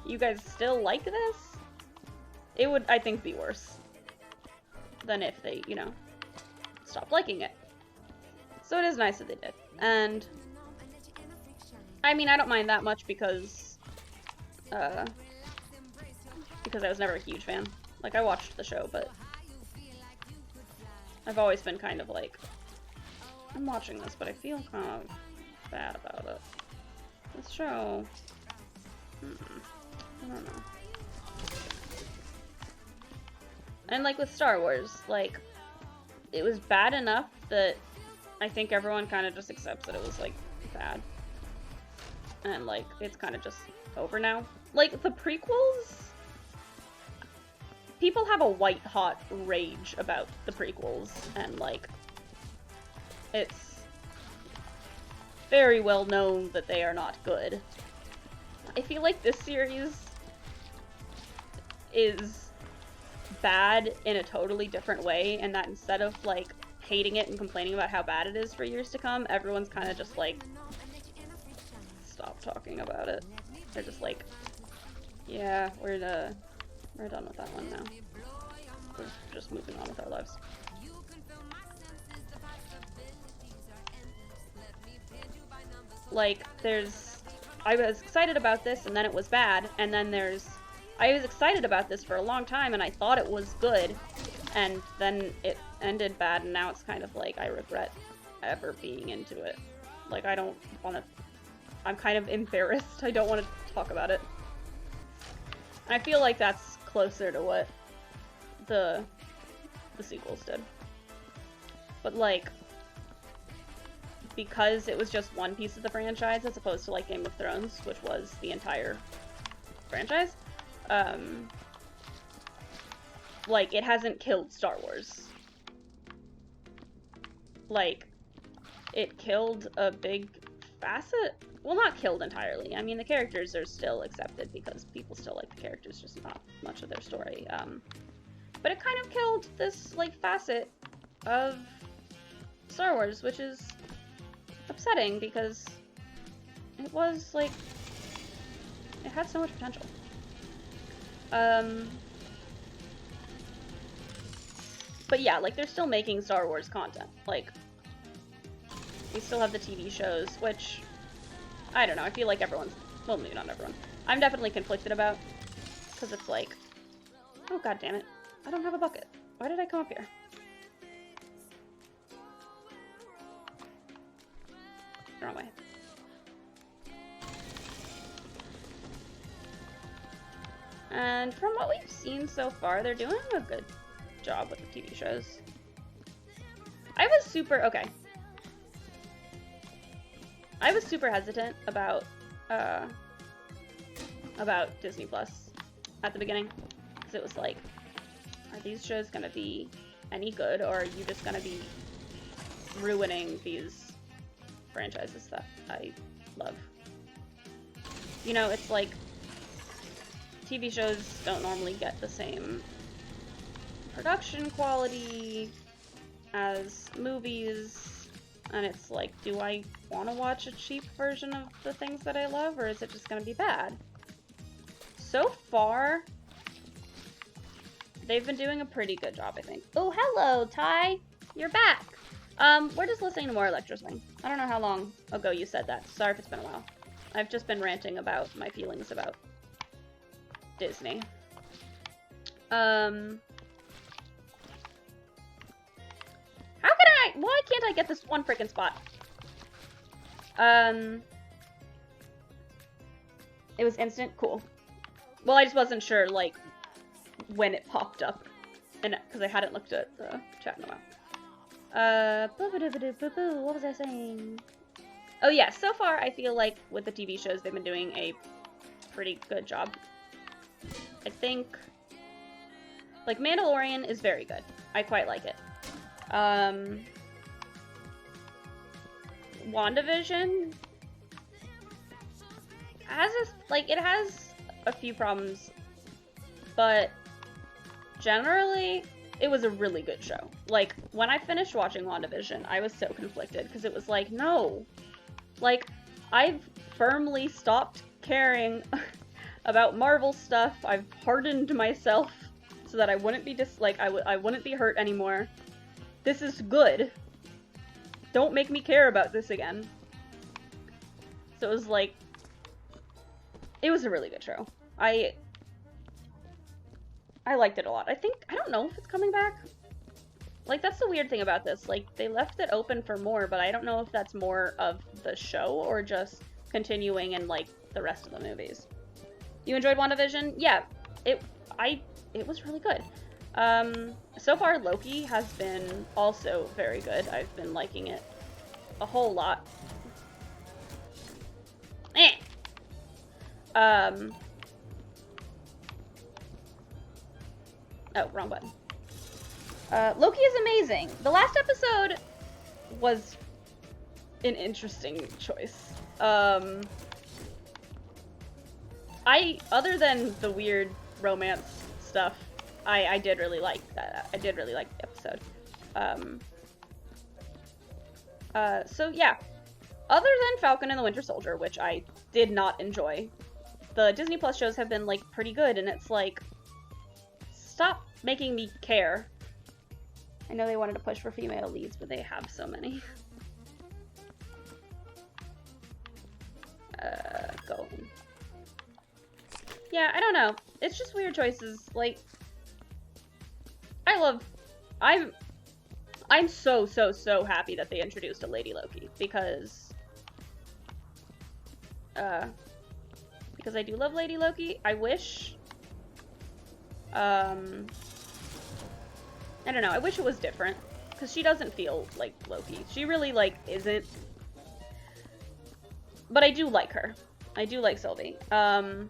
you guys still like this? It would, I think, be worse than if they, you know, stopped liking it. So it is nice that they did. And, I mean, I don't mind that much because I was never a huge fan. Like, I watched the show, but I've always been kind of like, I'm watching this, but I feel kind of bad about it. This show, I don't know. And, like, with Star Wars, like, it was bad enough that I think everyone kind of just accepts that it was, like, bad. And, like, it's kind of just over now. Like, the prequels, people have a white-hot rage about the prequels, and, like, it's very well known that they are not good. I feel like this series is bad in a totally different way, and that instead of, like, hating it and complaining about how bad it is for years to come, everyone's kind of just like, stop talking about it. They're just like, yeah, we're done with that one now. We're just moving on with our lives. Like, I was excited about this, and then it was bad, and then I was excited about this for a long time, and I thought it was good, and then it ended bad, and now it's kind of like, I regret ever being into it. Like, I don't want to... I'm kind of embarrassed. I don't want to talk about it. And I feel like that's closer to what the sequels did. But, like, because it was just one piece of the franchise, as opposed to, like, Game of Thrones, which was the entire franchise, like, it hasn't killed Star Wars. Like, it killed a big facet. Well, not killed entirely. I mean, the characters are still accepted because people still like the characters, just not much of their story. But it kind of killed this, like, facet of Star Wars, which is upsetting because it was, like, it had so much potential. But yeah, like, they're still making Star Wars content. Like, we still have the TV shows, which, I don't know, I feel like everyone's, well, maybe not everyone. I'm definitely conflicted about, because it's like, oh, god damn it, I don't have a bucket. Why did I come up here? Wrong way. And from what we've seen so far, they're doing a good job with the TV shows. I was super hesitant about Disney Plus at the beginning, because it was like, are these shows gonna be any good, or are you just gonna be ruining these franchises that I love? You know, it's like, TV shows don't normally get the same production quality as movies, and it's like, do I want to watch a cheap version of the things that I love, or is it just going to be bad? So far, they've been doing a pretty good job, I think. Oh, hello, Ty! You're back! We're just listening to more Electro Swing. I don't know how long ago you said that. Sorry if it's been a while. I've just been ranting about my feelings about Disney. Why can't I get this one freaking spot? It was instant? Cool. Well, I just wasn't sure, like, when it popped up. And because I hadn't looked at the chat in a while. What was I saying? Oh yeah, so far I feel like with the TV shows they've been doing a pretty good job. I think, like, Mandalorian is very good. I quite like it. WandaVision has it has a few problems, but generally it was a really good show. Like, when I finished watching WandaVision, I was so conflicted because it was like, no, like, I've firmly stopped caring about Marvel stuff. I've hardened myself so that I wouldn't be I wouldn't be hurt anymore. This is good. Don't make me care about this again. So it was like, it was a really good show. I liked it a lot. I don't know if it's coming back. Like, that's the weird thing about this. Like, they left it open for more, but I don't know if that's more of the show or just continuing in, like, the rest of the movies. You enjoyed WandaVision? Yeah, it was really good. So far, Loki has been also very good. I've been liking it a whole lot. Oh, wrong button. Loki is amazing. The last episode was an interesting choice. Other than the weird romance stuff, I did really like that. I did really like the episode. So yeah. Other than Falcon and the Winter Soldier, which I did not enjoy, the Disney Plus shows have been, like, pretty good, and it's like, stop making me care. I know they wanted to push for female leads, but they have so many. Go. Yeah, I don't know. It's just weird choices. Like, I'm so happy that they introduced a Lady Loki, because I do love Lady Loki. I wish, I don't know, I wish it was different, because she doesn't feel like Loki. She really, like, isn't. But I do like her. I do like Sylvie. I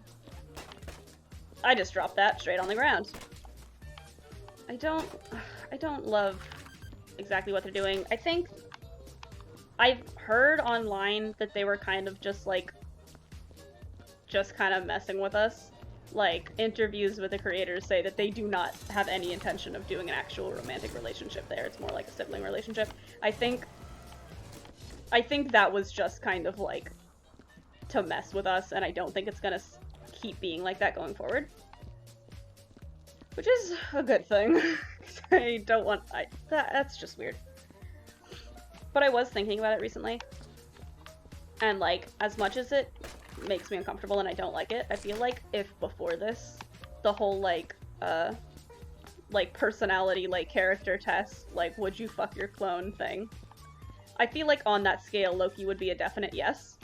just dropped that straight on the ground. I don't love exactly what they're doing. I think I've heard online that they were kind of just kind of messing with us. Like, interviews with the creators say that they do not have any intention of doing an actual romantic relationship there. It's more like a sibling relationship. I think that was just kind of, like, to mess with us, and I don't think it's gonna keep being like that going forward. Which is a good thing. I don't want... that's just weird. But I was thinking about it recently. And, like, as much as it makes me uncomfortable and I don't like it, I feel like if before this, the whole, like, personality, like, character test, like, would you fuck your clone thing, I feel like on that scale, Loki would be a definite yes.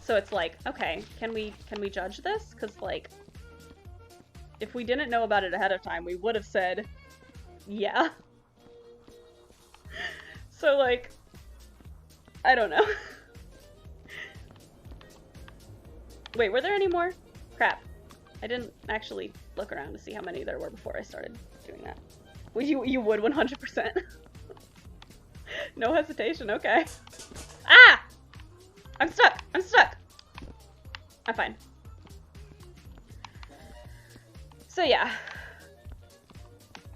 So it's like, okay, can we judge this? Because, like, if we didn't know about it ahead of time, we would have said, yeah. So, like, I don't know. Wait, were there any more? Crap. I didn't actually look around to see how many there were before I started doing that. Well, you would 100%. No hesitation, okay. Ah! I'm stuck! I'm stuck! I'm fine. So yeah.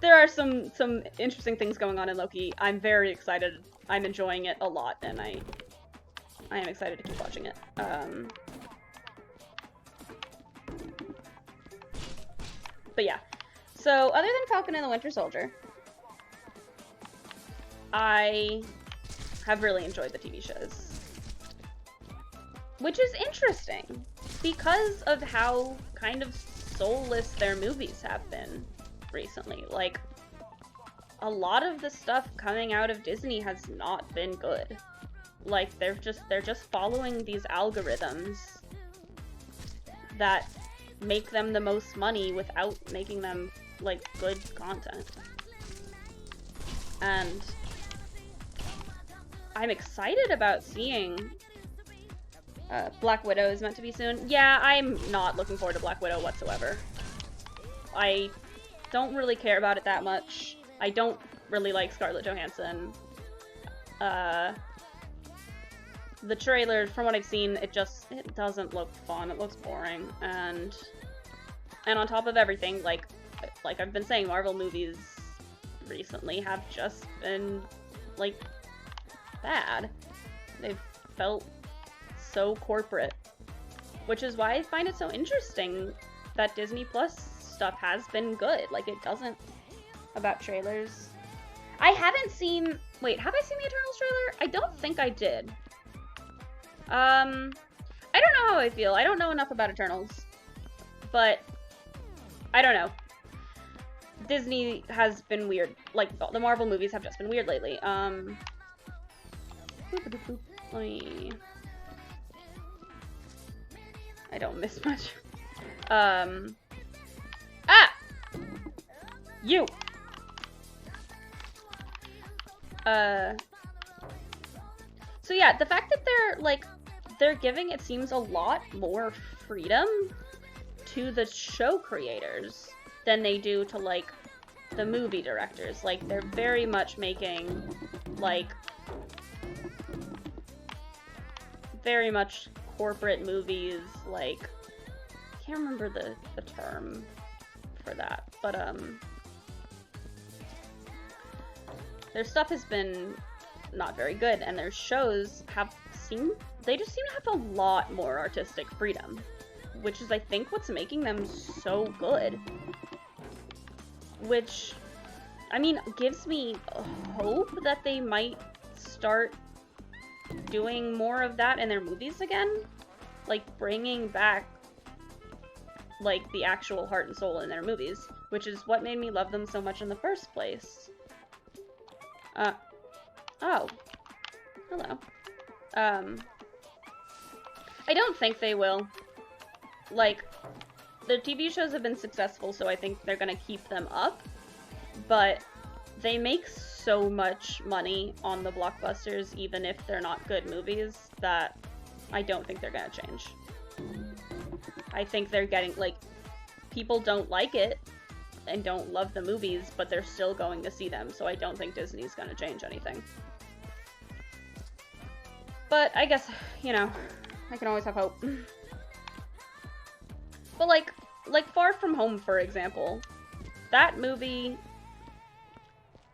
There are some interesting things going on in Loki. I'm very excited. I'm enjoying it a lot, and I am excited to keep watching it. But yeah. So, other than Falcon and the Winter Soldier, I have really enjoyed the TV shows. Which is interesting, because of how kind of soulless their movies have been recently. Like, a lot of the stuff coming out of Disney has not been good. Like, they're just following these algorithms that make them the most money without making them, like, good content. And I'm excited about seeing Black Widow is meant to be soon. Yeah, I'm not looking forward to Black Widow whatsoever. I don't really care about it that much. I don't really like Scarlett Johansson. The trailer, from what I've seen, it doesn't look fun. It looks boring. And on top of everything, like I've been saying, Marvel movies recently have just been, like, bad. They've felt so corporate, which is why I find it so interesting that Disney Plus stuff has been good. Like, it doesn't, about trailers. I haven't seen, wait, have I seen the Eternals trailer? I don't think I did. I don't know how I feel. I don't know enough about Eternals, but I don't know. Disney has been weird. Like, the Marvel movies have just been weird lately. Let me... I don't miss much. You! So yeah, the fact that they're giving, it seems, a lot more freedom to the show creators than they do to, like, the movie directors. Like, they're very much making, like, very much corporate movies, like, I can't remember the term for that, but, their stuff has been not very good, and their shows they just seem to have a lot more artistic freedom, which is, I think, what's making them so good. Which, I mean, gives me hope that they might start doing more of that in their movies again. Like, bringing back, like, the actual heart and soul in their movies, which is what made me love them so much in the first place. Oh. Hello. I don't think they will. Like, the TV shows have been successful, so I think they're gonna keep them up, but they make so much money on the blockbusters, even if they're not good movies, that I don't think they're gonna change. I think they're getting, like, people don't like it and don't love the movies, but they're still going to see them, so I don't think Disney's gonna change anything. But I guess, you know, I can always have hope. But like Far From Home, for example, that movie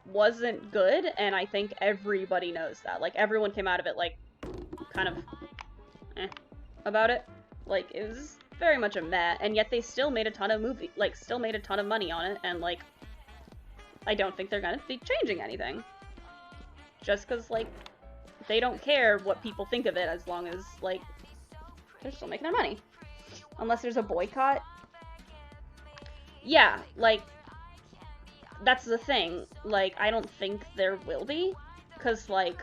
wasn't good, and I think everybody knows that. Like, everyone came out of it, like, kind of about it. Like, it was very much a meh, and yet they still made a ton of money on it, and, like, I don't think they're gonna be changing anything. Just because, like, they don't care what people think of it as long as, like, they're still making their money. Unless there's a boycott. Yeah, like, that's the thing. Like, I don't think there will be. Because, like,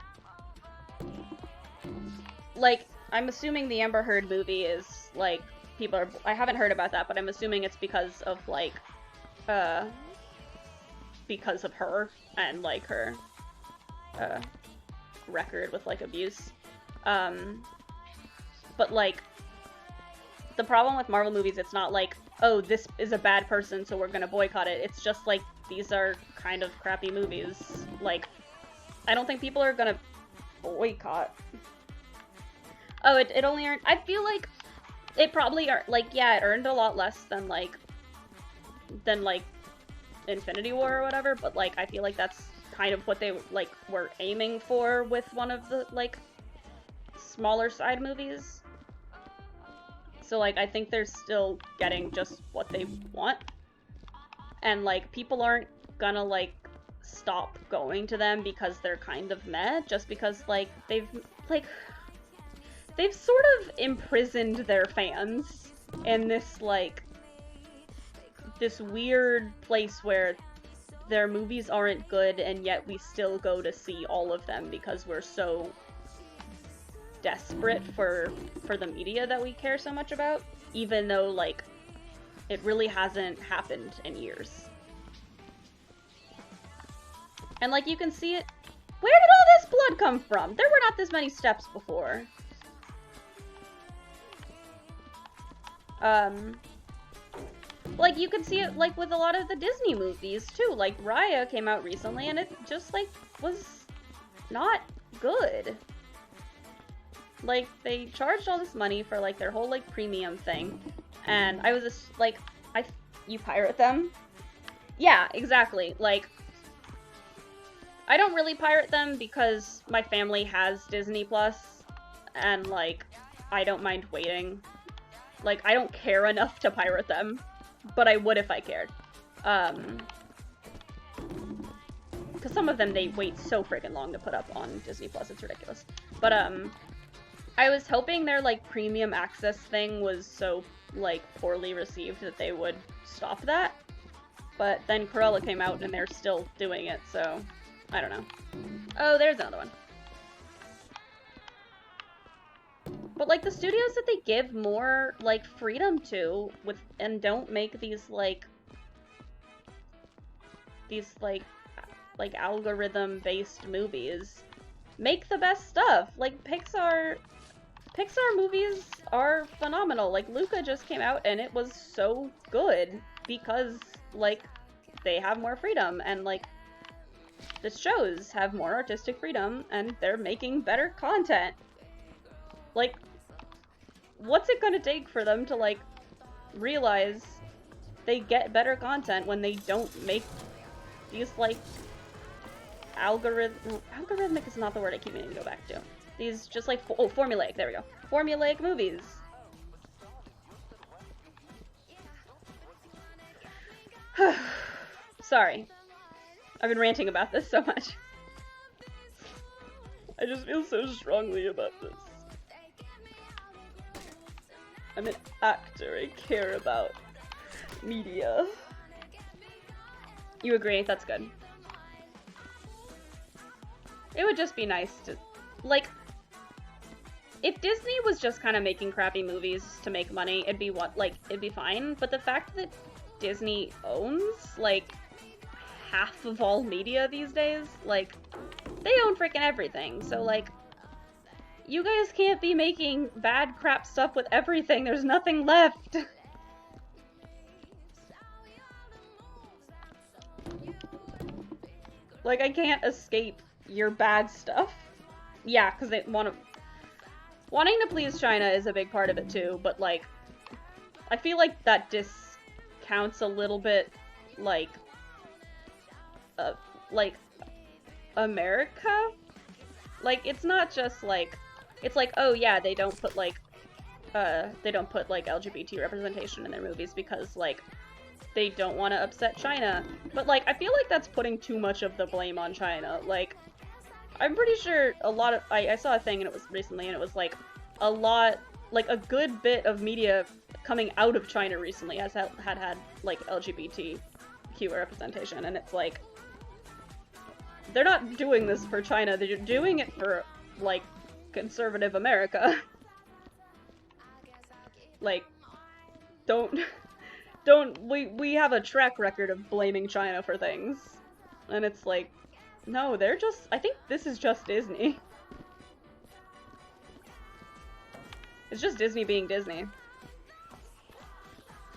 I'm assuming the Amber Heard movie is, like, I haven't heard about that, but I'm assuming it's because of, like, because of her and, like, her, record with, like, abuse. But, like, the problem with Marvel movies, it's not like, oh, this is a bad person, so we're gonna boycott it. It's just, like, these are kind of crappy movies. Like, I don't think people are gonna boycott. Oh, it only earned, I feel like it probably, like, yeah, it earned a lot less than, like, Infinity War or whatever, but, like, I feel like that's kind of what they, like, were aiming for with one of the, like, smaller side movies. So, like, I think they're still getting just what they want. And, like, people aren't gonna, like, stop going to them because they're kind of meh, just because, like, they've sort of imprisoned their fans in this, like, this weird place where their movies aren't good, and yet we still go to see all of them because we're so desperate for the media that we care so much about, even though, like, it really hasn't happened in years. And, like, you can see it. Where did all this blood come from? There were not this many steps before. Like, you can see it, like, with a lot of the Disney movies, too. Like, Raya came out recently, and it just, like, was not good. Like, they charged all this money for, like, their whole, like, premium thing. And I was just, like, you pirate them? Yeah, exactly. Like, I don't really pirate them because my family has Disney Plus, and, like, I don't mind waiting. Like, I don't care enough to pirate them, but I would if I cared. Because some of them, they wait so freaking long to put up on Disney Plus, it's ridiculous. But, I was hoping their, like, premium access thing was so, like, poorly received that they would stop that. But then Cruella came out and they're still doing it, so I don't know. Oh, there's another one. But, like, the studios that they give more, like, freedom to and don't make these, like, algorithm-based movies make the best stuff. Like, Pixar movies are phenomenal. Like, Luca just came out and it was so good because, like, they have more freedom, and, like, the shows have more artistic freedom and they're making better content. Like, what's it gonna take for them to, like, realize they get better content when they don't make these, like, algorithmic is not the word I keep meaning to go back to. These just, like, formulaic, there we go. Formulaic movies. Sorry. I've been ranting about this so much. I just feel so strongly about this. I'm an actor, I care about media. You agree? That's good. It would just be nice to, like, if Disney was just kind of making crappy movies to make money, it'd be fine. But the fact that Disney owns, like, half of all media these days, like, they own freaking everything. So, like, you guys can't be making bad crap stuff with everything. There's nothing left. Like, I can't escape your bad stuff. Yeah, because they wanting to please China is a big part of it too, but, like, I feel like that discounts a little bit, like, America? Like, it's not just, like, it's like, oh yeah, they don't put, like, LGBT representation in their movies because, like, they don't want to upset China. But, like, I feel like that's putting too much of the blame on China. Like, I'm pretty sure a lot of, I saw a thing and it was recently, and it was, like, a good bit of media coming out of China recently had, like, LGBTQ representation, and it's like, they're not doing this for China, they're doing it for, like, conservative America. Like, we have a track record of blaming China for things. And it's like, no, I think this is just Disney. It's just Disney being Disney.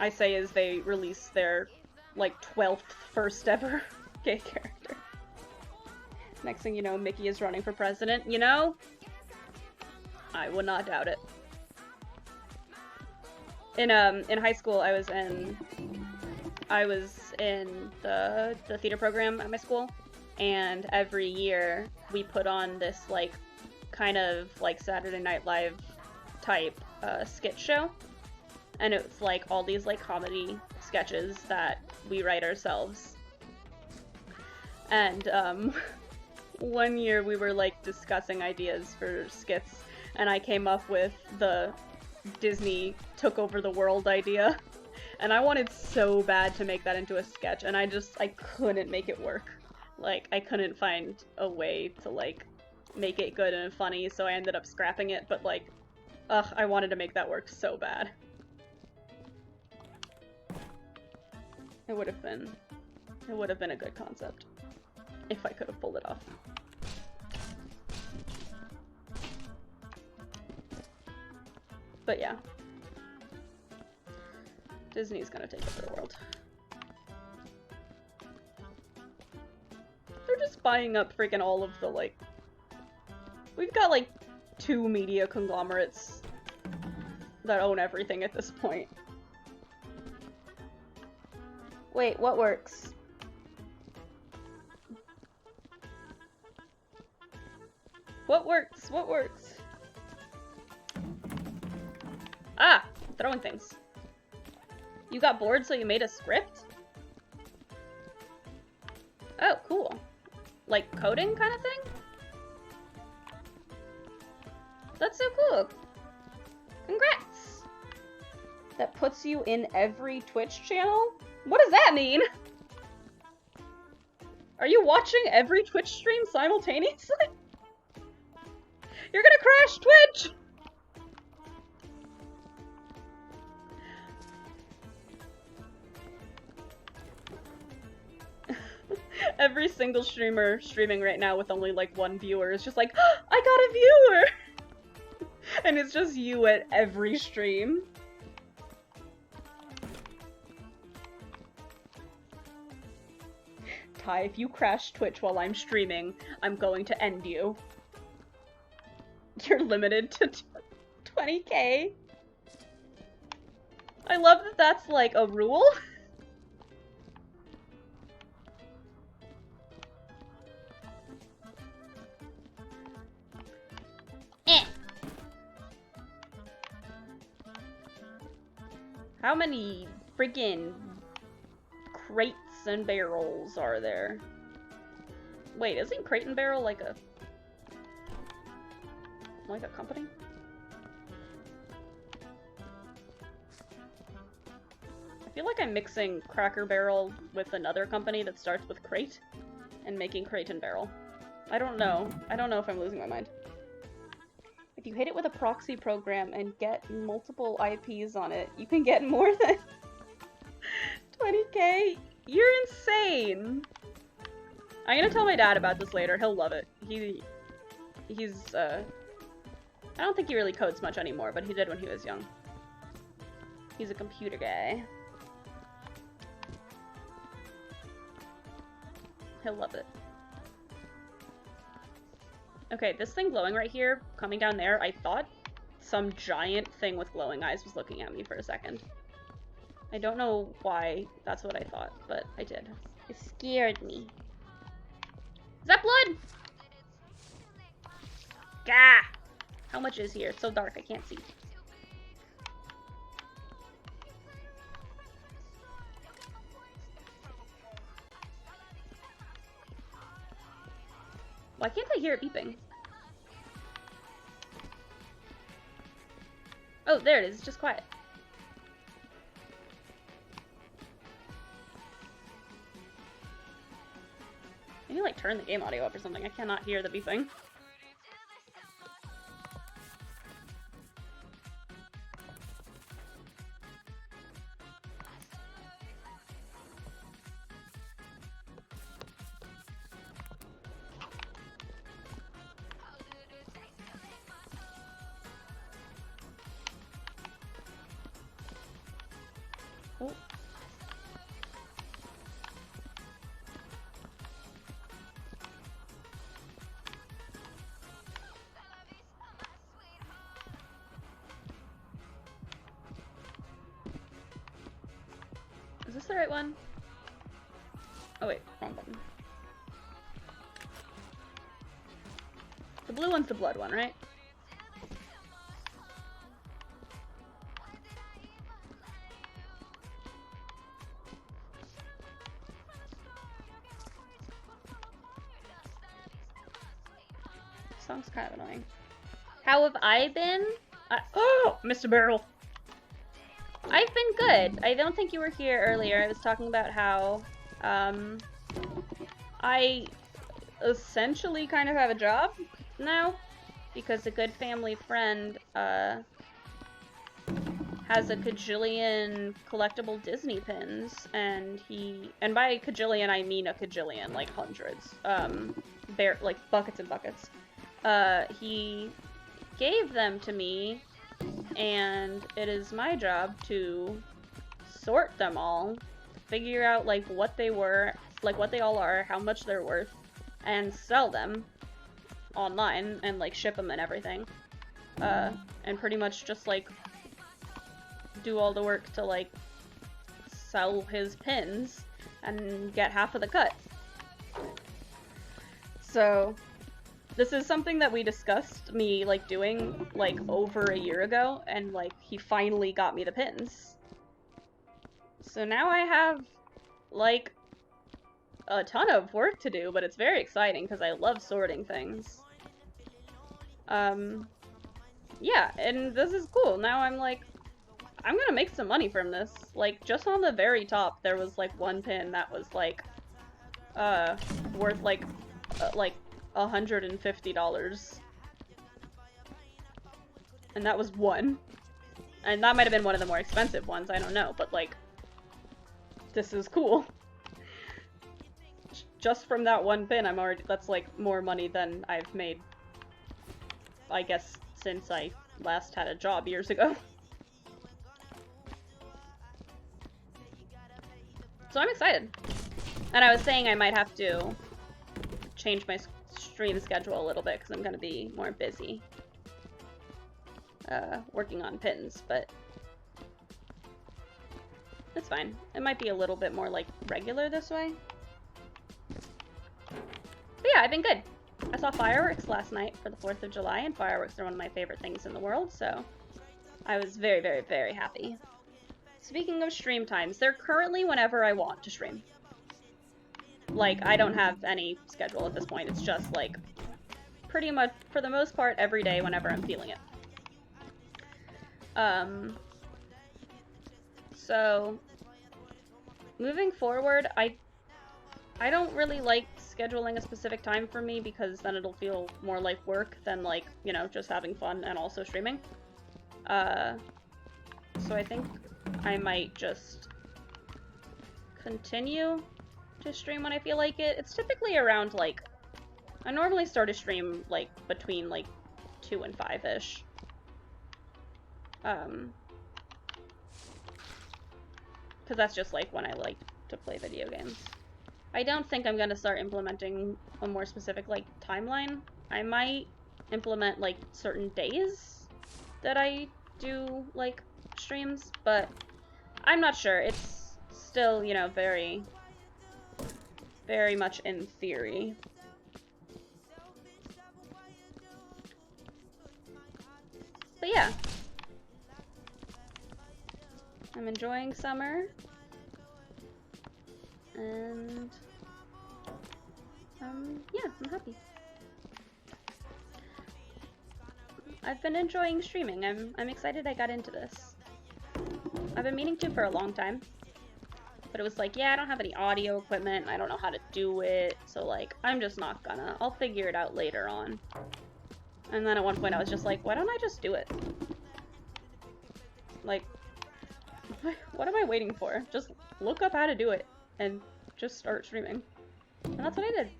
I say as they release their, like, 12th first ever gay character. Next thing you know, Mickey is running for president, you know? I would not doubt it. In high school, I was in the theater program at my school, and every year we put on this, like, kind of, like, Saturday Night Live type skit show, and it's, like, all these, like, comedy sketches that we write ourselves. And one year we were, like, discussing ideas for skits, and I came up with the Disney took over the world idea, and I wanted so bad to make that into a sketch, and I couldn't make it work. Like, I couldn't find a way to, like, make it good and funny, so I ended up scrapping it, but like, ugh, I wanted to make that work so bad. It would have been a good concept if I could have pulled it off. But yeah. Disney's gonna take over the world. They're just buying up freaking all of the, like... We've got, like, 2 media conglomerates that own everything at this point. Wait, what works? What works? What works? Ah! Throwing things. You got bored, so you made a script? Oh, cool. Like coding kind of thing? That's so cool. Congrats! That puts you in every Twitch channel? What does that mean? Are you watching every Twitch stream simultaneously? You're gonna crash Twitch! Every single streamer streaming right now with only like 1 viewer is just like, oh, I got a viewer! And it's just you at every stream. Ty, if you crash Twitch while I'm streaming, I'm going to end you. You're limited to 20k. I love that that's like a rule. How many freaking crates and barrels are there? Wait, isn't Crate and Barrel like a company? I feel like I'm mixing Cracker Barrel with another company that starts with Crate and making Crate and Barrel. I don't know. I don't know if I'm losing my mind. If you hit it with a proxy program and get multiple IPs on it, you can get more than 20k? You're insane! I'm gonna tell my dad about this later. He'll love it. He's, I don't think he really codes much anymore, but he did when he was young. He's a computer guy. He'll love it. Okay, this thing glowing right here, coming down there, I thought some giant thing with glowing eyes was looking at me for a second. I don't know why that's what I thought, but I did. It scared me. Is that blood? Gah! How much is here? It's so dark, I can't see. Why can't I hear it beeping? Oh, there it is. It's just quiet. I need to like turn the game audio up or something. I cannot hear the beeping. Oh. Is this the right one? Oh wait, wrong button. The blue one's the blood one, right? Song's kind of annoying. How have I been? Oh, Mr. Barrel. I've been good. I don't think you were here earlier. I was talking about how, I essentially kind of have a job. now because a good family friend has a kajillion collectible Disney pins, and by kajillion I mean a kajillion, like hundreds, like buckets and buckets. He gave them to me, and it is my job to sort them all, figure out like what they were, like what they all are, how much they're worth, and sell them online and like ship them and everything. And pretty much just like do all the work to like sell his pins and get half of the cut. So this is something that we discussed me like doing like over a year ago, and like he finally got me the pins. So now I have like a ton of work to do, but it's very exciting because I love sorting things. Yeah, and this is cool. Now I'm like, I'm gonna make some money from this. Like, just on the very top, there was like one pin that was like, worth like $150. And that was one. And that might have been one of the more expensive ones, I don't know, but like, this is cool. Just from that one pin, that's like more money than I've made, I guess, since I last had a job years ago. So I'm excited. And I was saying I might have to change my stream schedule a little bit because I'm going to be more busy working on pins, but it's fine. It might be a little bit more like regular this way. But yeah, I've been good. I saw fireworks last night for the 4th of July, and fireworks are one of my favorite things in the world, so I was very, very, very happy. Speaking of stream times, they're currently whenever I want to stream. Like, I don't have any schedule at this point. It's just, like, pretty much, for the most part, every day whenever I'm feeling it. So, moving forward, I don't really like scheduling a specific time for me because then it'll feel more like work than, like, you know, just having fun and also streaming. So I think I might just continue to stream when I feel like it. It's typically around, like, I normally start a stream, like, between, like, 2 and 5-ish. Because that's just, like, when I like to play video games. I don't think I'm gonna start implementing a more specific, like, timeline. I might implement, like, certain days that I do, like, streams, but I'm not sure. It's still, you know, very, very much in theory. But yeah. I'm enjoying summer. And yeah, I'm happy. I've been enjoying streaming. I'm excited I got into this. I've been meaning to for a long time. But it was like, yeah, I don't have any audio equipment, and I don't know how to do it, so like, I'm just not gonna. I'll figure it out later on. And then at one point I was just like, why don't I just do it? Like, what am I waiting for? Just look up how to do it, and just start streaming. And that's what I did.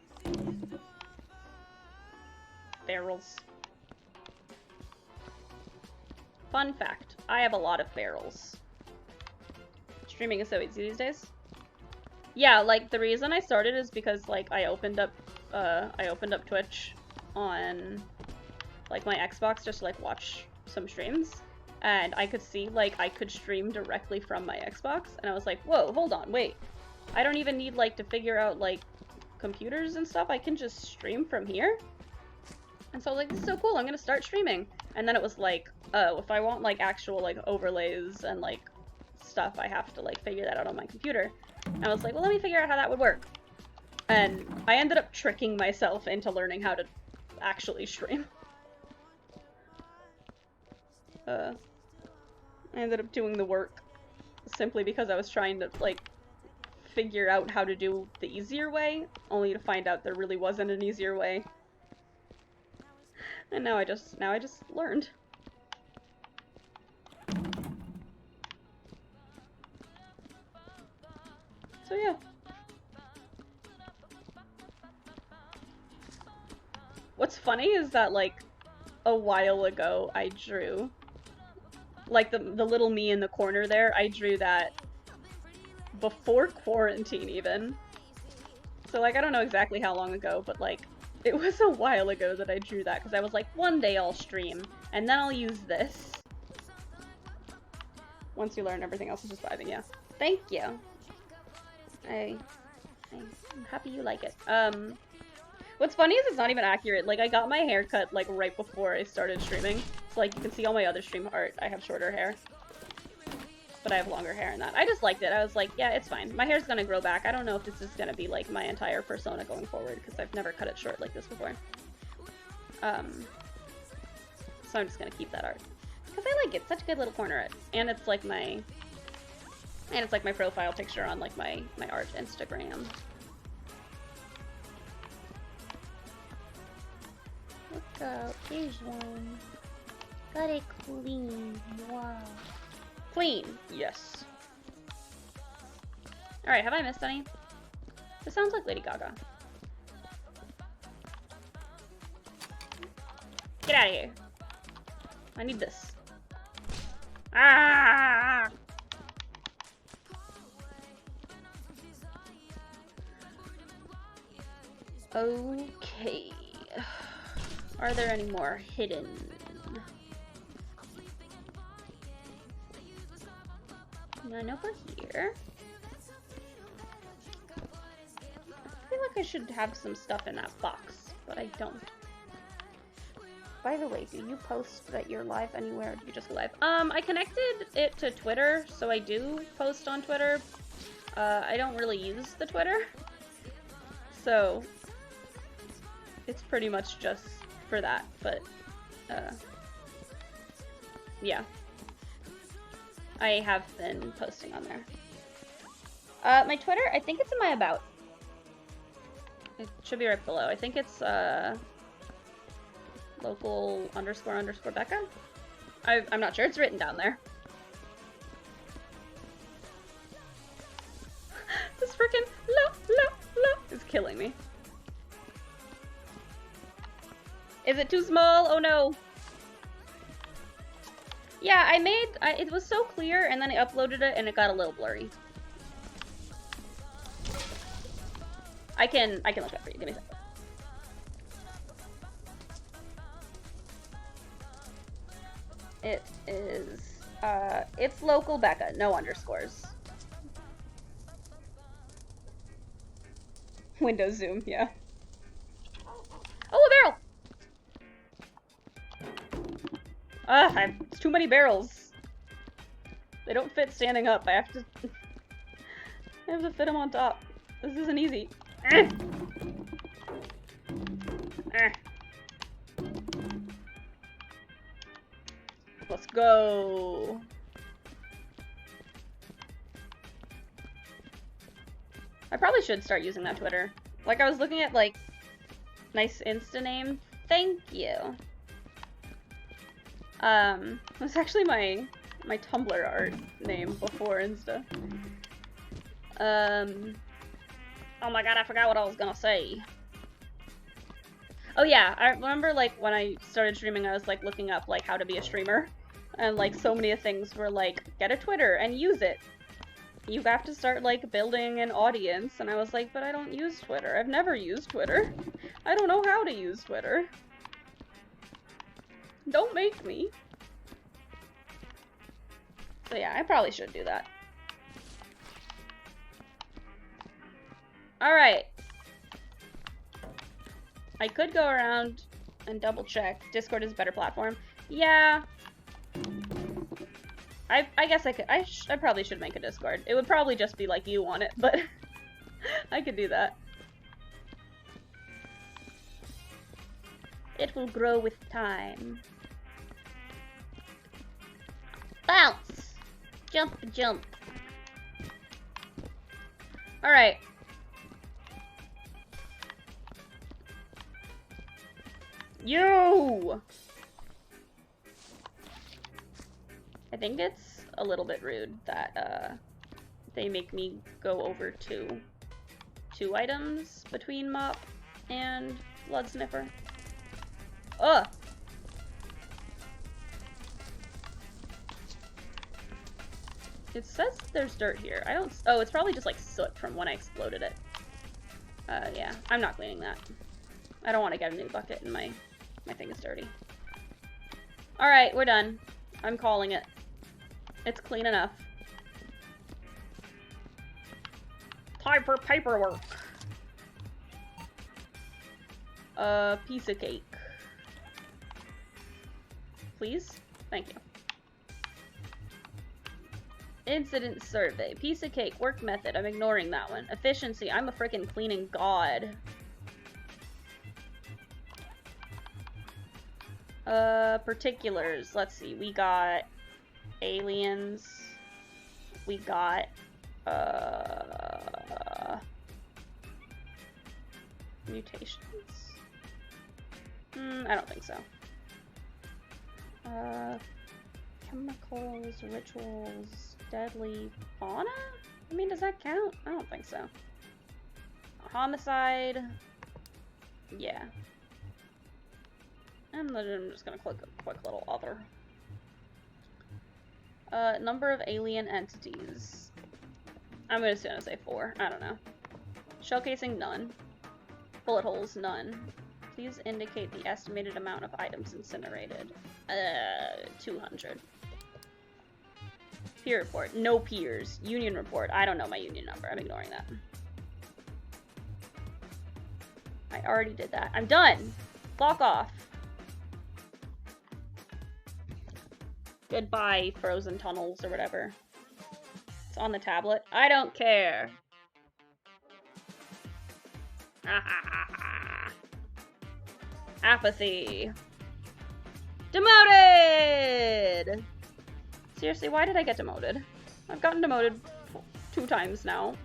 Barrels. Fun fact, I have a lot of barrels. Streaming is so easy these days. Yeah, like, the reason I started is because, like, I opened up Twitch on, like, my Xbox just to, like, watch some streams. And I could see, like, I could stream directly from my Xbox. And I was like, whoa, hold on, wait. I don't even need, like, to figure out, like, computers and stuff. I can just stream from here. And so I was like, this is so cool, I'm gonna start streaming. And then it was like, oh, if I want, like, actual, like, overlays and, like, stuff, I have to, like, figure that out on my computer. And I was like, well, let me figure out how that would work. And I ended up tricking myself into learning how to actually stream. I ended up doing the work simply because I was trying to, like, figure out how to do the easier way, only to find out there really wasn't an easier way. And now I just learned. So yeah. What's funny is that, like, a while ago I drew, like, the little me in the corner there, I drew that before quarantine even. So, like, I don't know exactly how long ago, but, like, it was a while ago that I drew that, because I was like, one day I'll stream, and then I'll use this. Once you learn, everything else is just vibing, yeah. Thank you. I'm happy you like it. What's funny is it's not even accurate. Like, I got my hair cut, like, right before I started streaming. So, like, you can see all my other stream art. I have shorter hair. But I have longer hair in that. I just liked it. I was like, yeah, it's fine. My hair's gonna grow back. I don't know if this is gonna be, like, my entire persona going forward, because I've never cut it short like this before. So I'm just gonna keep that art. Because I like it. Such a good little corner art. And it's, like, my... And it's, like, my profile picture on, like, my art Instagram. Look out, here's one. Got it clean. Wow. Clean! Yes. Alright, have I missed any? This sounds like Lady Gaga. Get out of here. I need this. Ah! Okay. Are there any more hidden? None over here. I feel like I should have some stuff in that box, but I don't. By the way, do you post that you're live anywhere, or do you just go live? I connected it to Twitter, so I do post on Twitter. I don't really use the Twitter, so it's pretty much just for that, but, yeah. I have been posting on there. My Twitter, I think it's in my about. It should be right below. I think it's, local _ Becca? I'm not sure. It's written down there. This freaking lo is killing me. Is it too small? Oh no. Yeah, it was so clear, and then I uploaded it, and it got a little blurry. I can look up for you. Give me a second. It is, it's local Becca, no underscores. Windows zoom, yeah. Oh, a barrel! It's too many barrels. They don't fit standing up. I have to fit them on top. This isn't easy. Let's go. I probably should start using that Twitter. Like, I was looking at, like, nice Insta name. Thank you. It was actually my Tumblr art name before Insta. Oh my god, I forgot what I was gonna say. Oh yeah, I remember, like, when I started streaming, I was, like, looking up, like, how to be a streamer. And, like, so many things were, like, get a Twitter and use it. You have to start, like, building an audience. And I was like, but I don't use Twitter. I've never used Twitter. I don't know how to use Twitter. Don't make me. So yeah, I probably should do that. Alright. I could go around and double check. Discord is a better platform. Yeah. I guess I could. I probably should make a Discord. It would probably just be like you on it, but I could do that. It will grow with time. Bounce! Jump, jump. Alright. You! I think it's a little bit rude that, they make me go over two items between Mop and Blood Sniffer. Ugh! It says there's dirt here. I don't... Oh, it's probably just like soot from when I exploded it. Yeah. I'm not cleaning that. I don't want to get a new bucket and my thing is dirty. Alright, we're done. I'm calling it. It's clean enough. Time for paperwork. Piece of cake. Please? Thank you. Incident survey. Piece of cake. Work method. I'm ignoring that one. Efficiency. I'm a freaking cleaning god. Particulars. Let's see. We got aliens. We got, mutations? I don't think so. Chemicals, rituals, deadly fauna? I mean, does that count? I don't think so. Homicide. Yeah. And then I'm just gonna click a quick little other. Number of alien entities. I'm just gonna say 4. I don't know. Shellcasing, none. Bullet holes, none. Please indicate the estimated amount of items incinerated. 200. Peer report. No peers. Union report. I don't know my union number. I'm ignoring that. I already did that. I'm done! Clock off. Goodbye, frozen tunnels or whatever. It's on the tablet. I don't care. Apathy. Demoted! Seriously, why did I get demoted? I've gotten demoted 2 times now.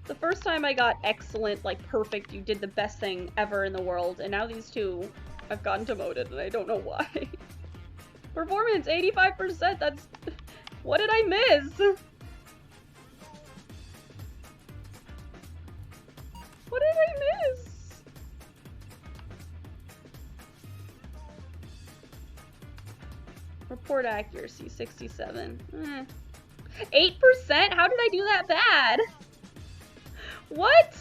The first time I got excellent, like perfect, you did the best thing ever in the world, and now these 2, I've gotten demoted, and I don't know why. Performance, 85%, that's... What did I miss? What did I miss? Report accuracy, 67. 8%? How did I do that bad? What?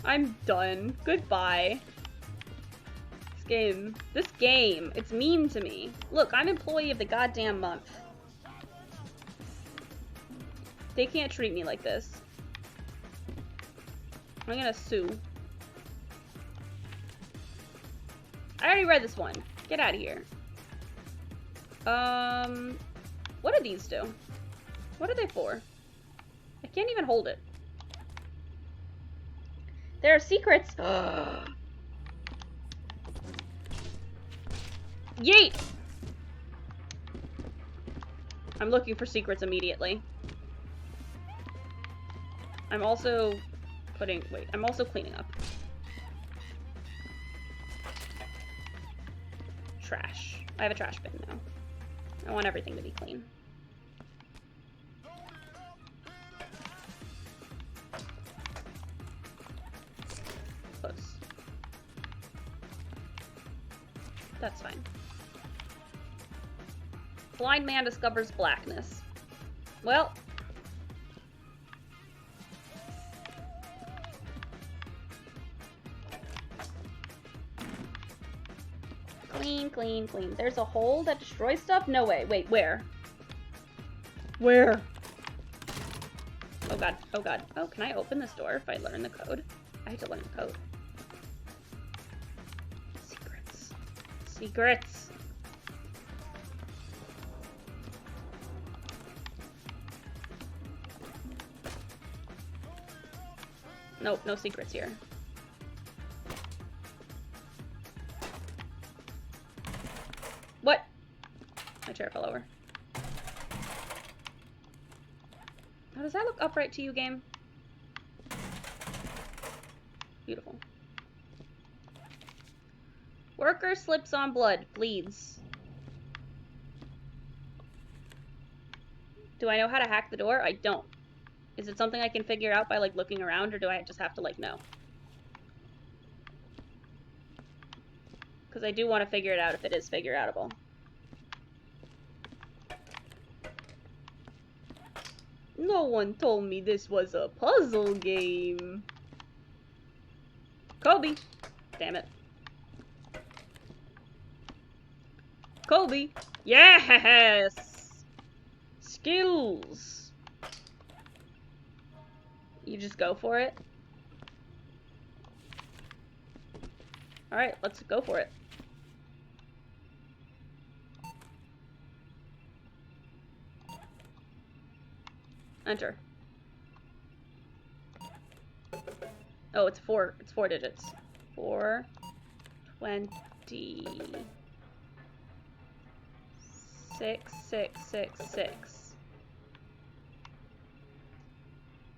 I'm done. Goodbye. This game, it's mean to me. Look, I'm employee of the goddamn month. They can't treat me like this. I'm gonna sue. I already read this one. Get out of here. What do these do? What are they for? I can't even hold it. There are secrets. Yeet! I'm looking for secrets immediately. I'm also I'm also cleaning up. Trash. I have a trash bin now. I want everything to be clean. Close. That's fine. Blind man discovers blackness. Well. Clean, clean, clean. There's a hole that destroys stuff? No way. Wait, where? Where? Oh god, oh god. Oh, can I open this door if I learn the code? I have to learn the code. Secrets. Secrets! Nope, no secrets here. What? My chair fell over. How does that look upright to you, game? Beautiful. Worker slips on blood, bleeds. Do I know how to hack the door? I don't. Is it something I can figure out by, like, looking around, or do I just have to, like, know? Because I do want to figure it out if it is figure-outable. No one told me this was a puzzle game. Kobe! Damn it. Kobe! Yes! Skills! You just go for it? Alright, let's go for it. Enter. Oh, it's four digits. 426.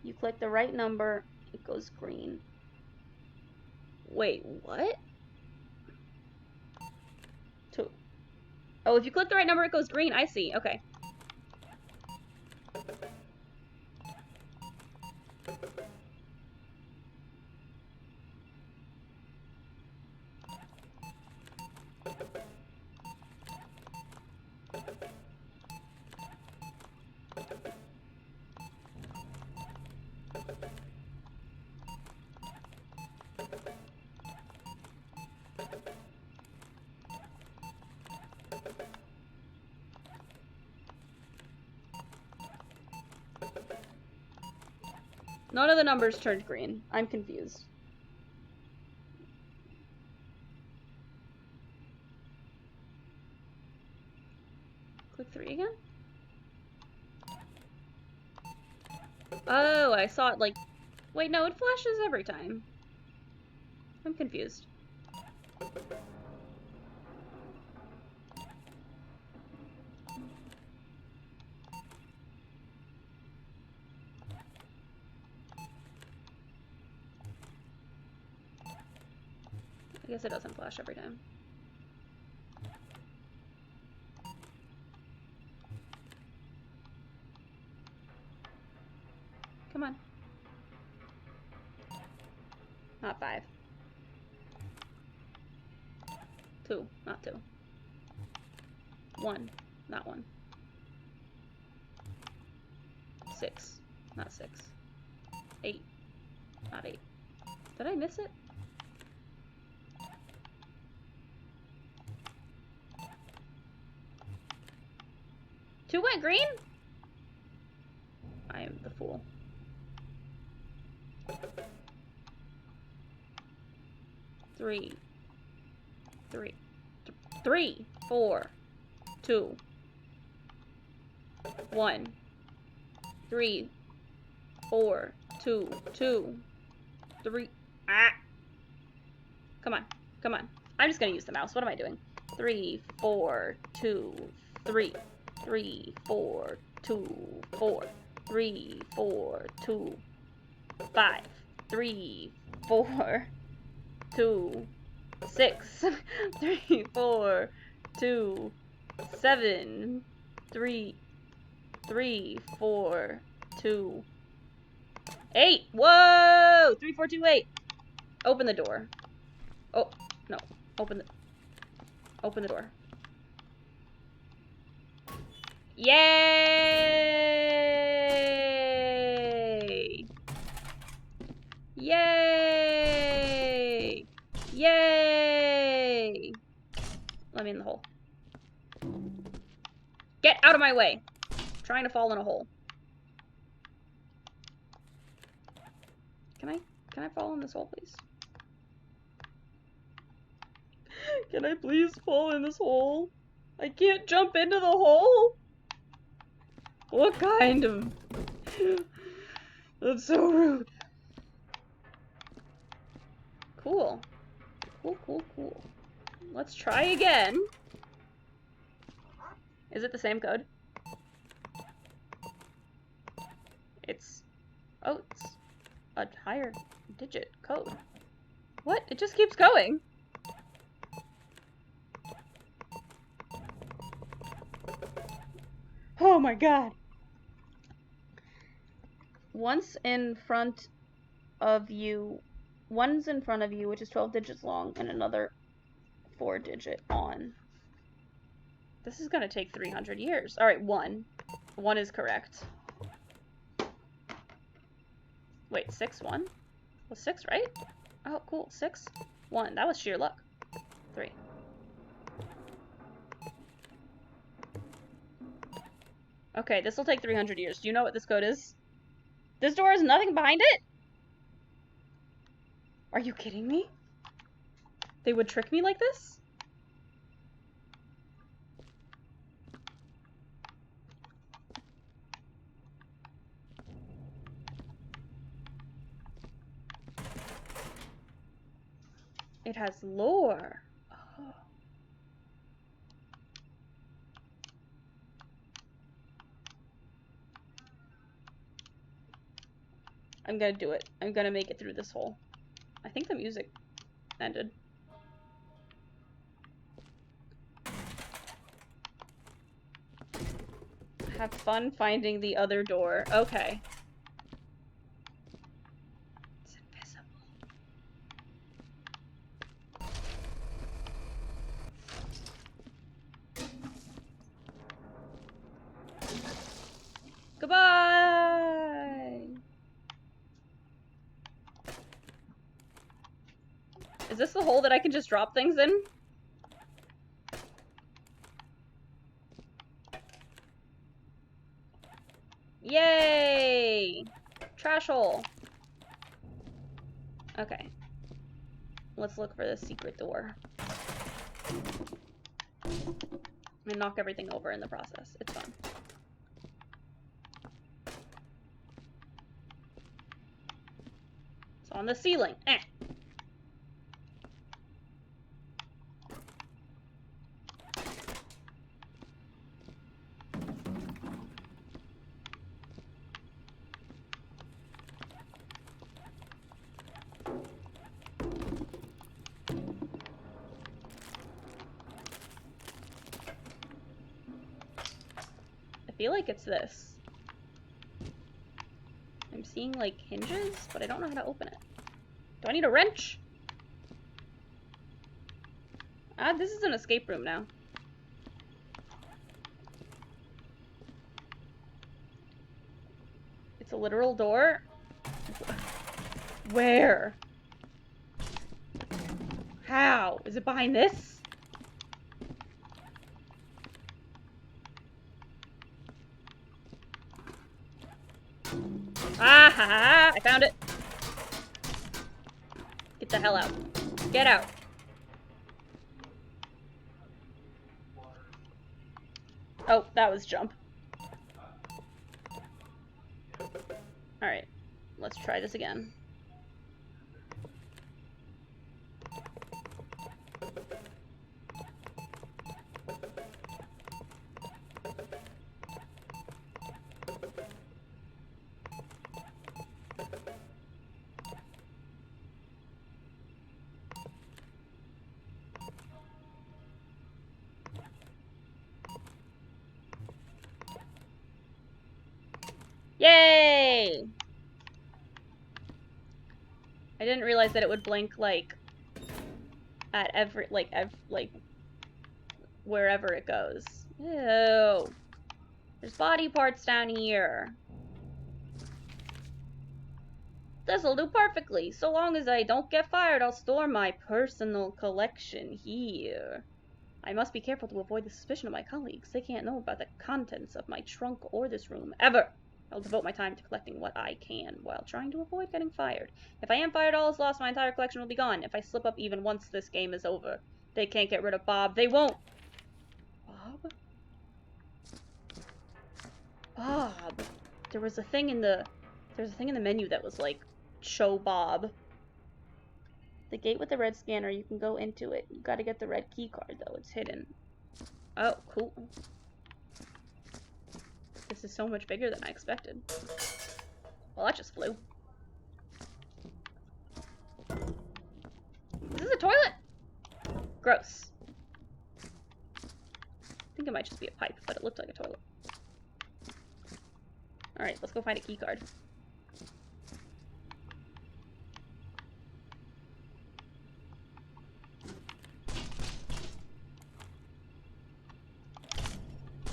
You click the right number, it goes green. Wait, what? 2. Oh, if you click the right number, it goes green. I see. Okay. None of the numbers turned green. I'm confused. Click 3 again? Oh, I saw it like... Wait, no, it flashes every time. I'm confused. I guess it doesn't flash every time. Come on. Not 5. 2, not 2. 1, not 1. 6, not 6. 8, not 8. Did I miss it? Two went green? I am the fool. 3, 4, 2, 1, 3, 4, 2, 2, 3. Ah! Come on, come on. I'm just gonna use the mouse. What am I doing? 3, 4, 2, 3. 3, 4, 2, 4. 3, 4, 2, 5. 3, 4, 2, 6. 3, 4, 2, 7. 3, 4, 2, 8. Whoa! 3, 4, 2, 8. Open the door. Oh, no. Open the door. Yay! Yay! Yay! Let me in the hole. Get out of my way! I'm trying to fall in a hole. Can I fall in this hole, please? Can I please fall in this hole? I can't jump into the hole? What kind of... That's so rude. Cool. Cool. Let's try again. Is it the same code? It's... Oh, it's a higher digit code. What? It just keeps going. Oh my god. One's in front of you, which is 12 digits long, and another 4-digit on. This is gonna take 300 years. Alright, 1. 1 is correct. Wait, 6, 1? Was 6 right? Oh, cool. 6, 1. That was sheer luck. 3. Okay, this will take 300 years. Do you know what this code is? This door has nothing behind it? Are you kidding me? They would trick me like this? It has lore. Oh. I'm gonna do it. I'm gonna make it through this hole. I think the music ended. Have fun finding the other door. Okay. It's invisible. Goodbye! Is this the hole that I can just drop things in? Yay! Trash hole. Okay. Let's look for the secret door. And knock everything over in the process. It's fun. It's on the ceiling. Eh. I feel like it's this. I'm seeing like hinges, but I don't know how to open it. Do I need a wrench? Ah, this is an escape room now. It's a literal door. Where? How? Is it behind this? Ah ha ha! I found it! Get the hell out. Get out. Oh, that was jump. Alright. Let's try this again. Yay! I didn't realize that it would blink, like, at every, like, wherever it goes. Ew. There's body parts down here. This'll do perfectly. So long as I don't get fired, I'll store my personal collection here. I must be careful to avoid the suspicion of my colleagues. They can't know about the contents of my trunk or this room, ever. I'll devote my time to collecting what I can, while trying to avoid getting fired. If I am fired, all is lost. My entire collection will be gone. If I slip up even once, this game is over. They can't get rid of Bob. They won't. Bob? Bob. There was a thing in the menu that was like, show Bob. The gate with the red scanner, you can go into it. You gotta get the red key card though, it's hidden. Oh, cool. This is so much bigger than I expected. Well, that just flew. a toilet? Gross. I think it might just be a pipe, but it looked like a toilet. Alright, let's go find a key card.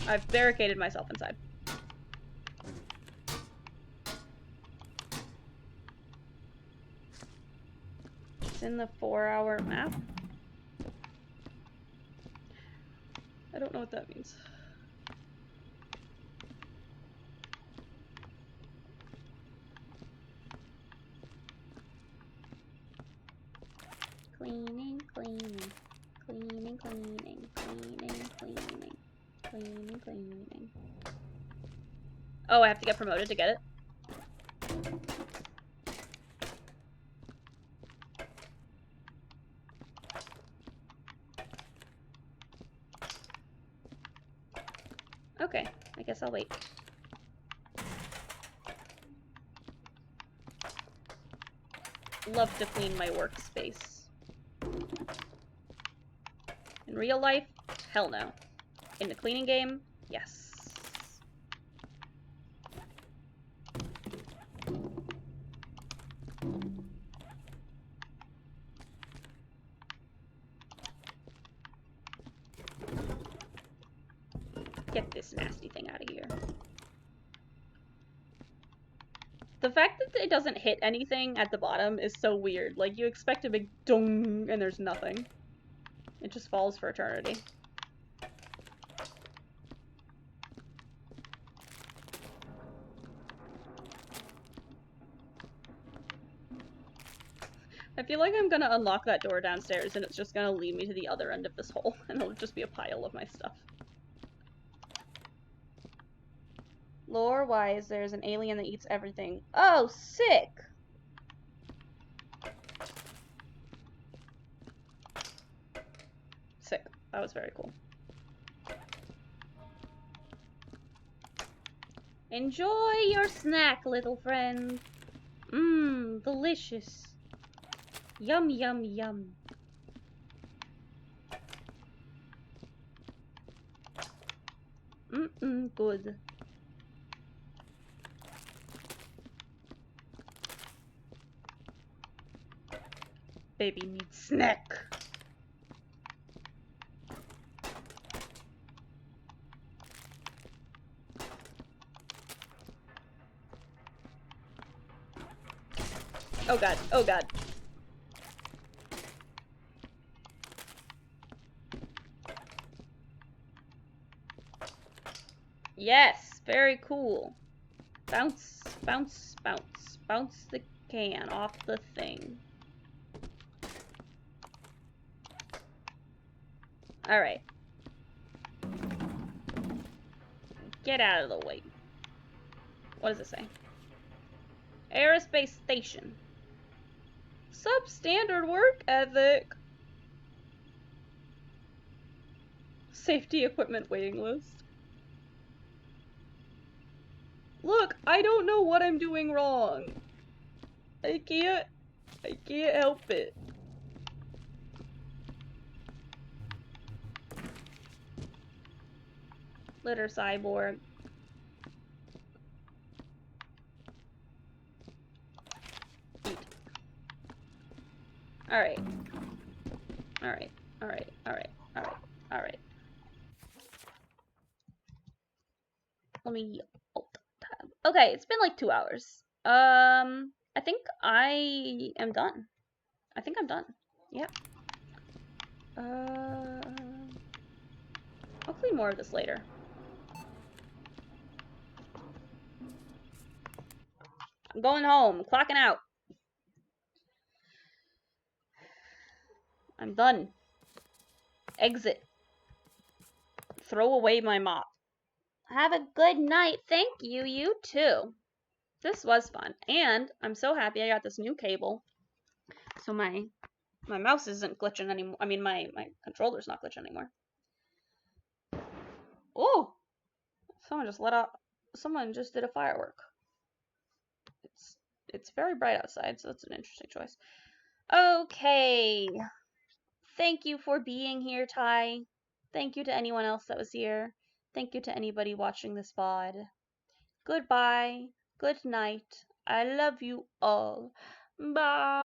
I've barricaded myself inside. It's in the 4-hour map. I don't know what that means. Cleaning, cleaning, cleaning, cleaning, cleaning, cleaning, cleaning, cleaning. Oh, I have to get promoted to get it? Okay, I guess I'll wait. Love to clean my workspace. In real life, hell no. In the cleaning game, yes. Get this nasty thing out of here. The fact that it doesn't hit anything at the bottom is so weird. Like, you expect a big dong, and there's nothing. It just falls for eternity. I feel like I'm gonna unlock that door downstairs, and it's just gonna lead me to the other end of this hole, and it'll just be a pile of my stuff. Lore-wise, there's an alien that eats everything. Oh, sick! Sick. That was very cool. Enjoy your snack, little friend. Mmm, delicious. Yum, yum, yum. Mm-mm, good. Baby needs snack. Oh god, oh god. Yes, very cool. Bounce, bounce, bounce. Bounce the can off the thing. Alright. Get out of the way. What does it say? Aerospace station. Substandard work ethic. Safety equipment waiting list. Look, I don't know what I'm doing wrong. I can't help it. Litter cyborg. Eat. Alright. Alright. Alright. Alright. Alright. Alright. Let me alt tab. Okay, it's been like 2 hours. I think I am done. I think I'm done. Yep. I'll clean more of this later. I'm going home. I'm clocking out. I'm done. Exit. Throw away my mop. Have a good night. Thank you. You too. This was fun. And I'm so happy I got this new cable. So my mouse isn't glitching anymore. I mean, my controller's not glitching anymore. Oh! Someone just did a firework. It's very bright outside, so that's an interesting choice. Okay. Thank you for being here, Ty. Thank you to anyone else that was here. Thank you to anybody watching this pod. Goodbye. Good night. I love you all. Bye.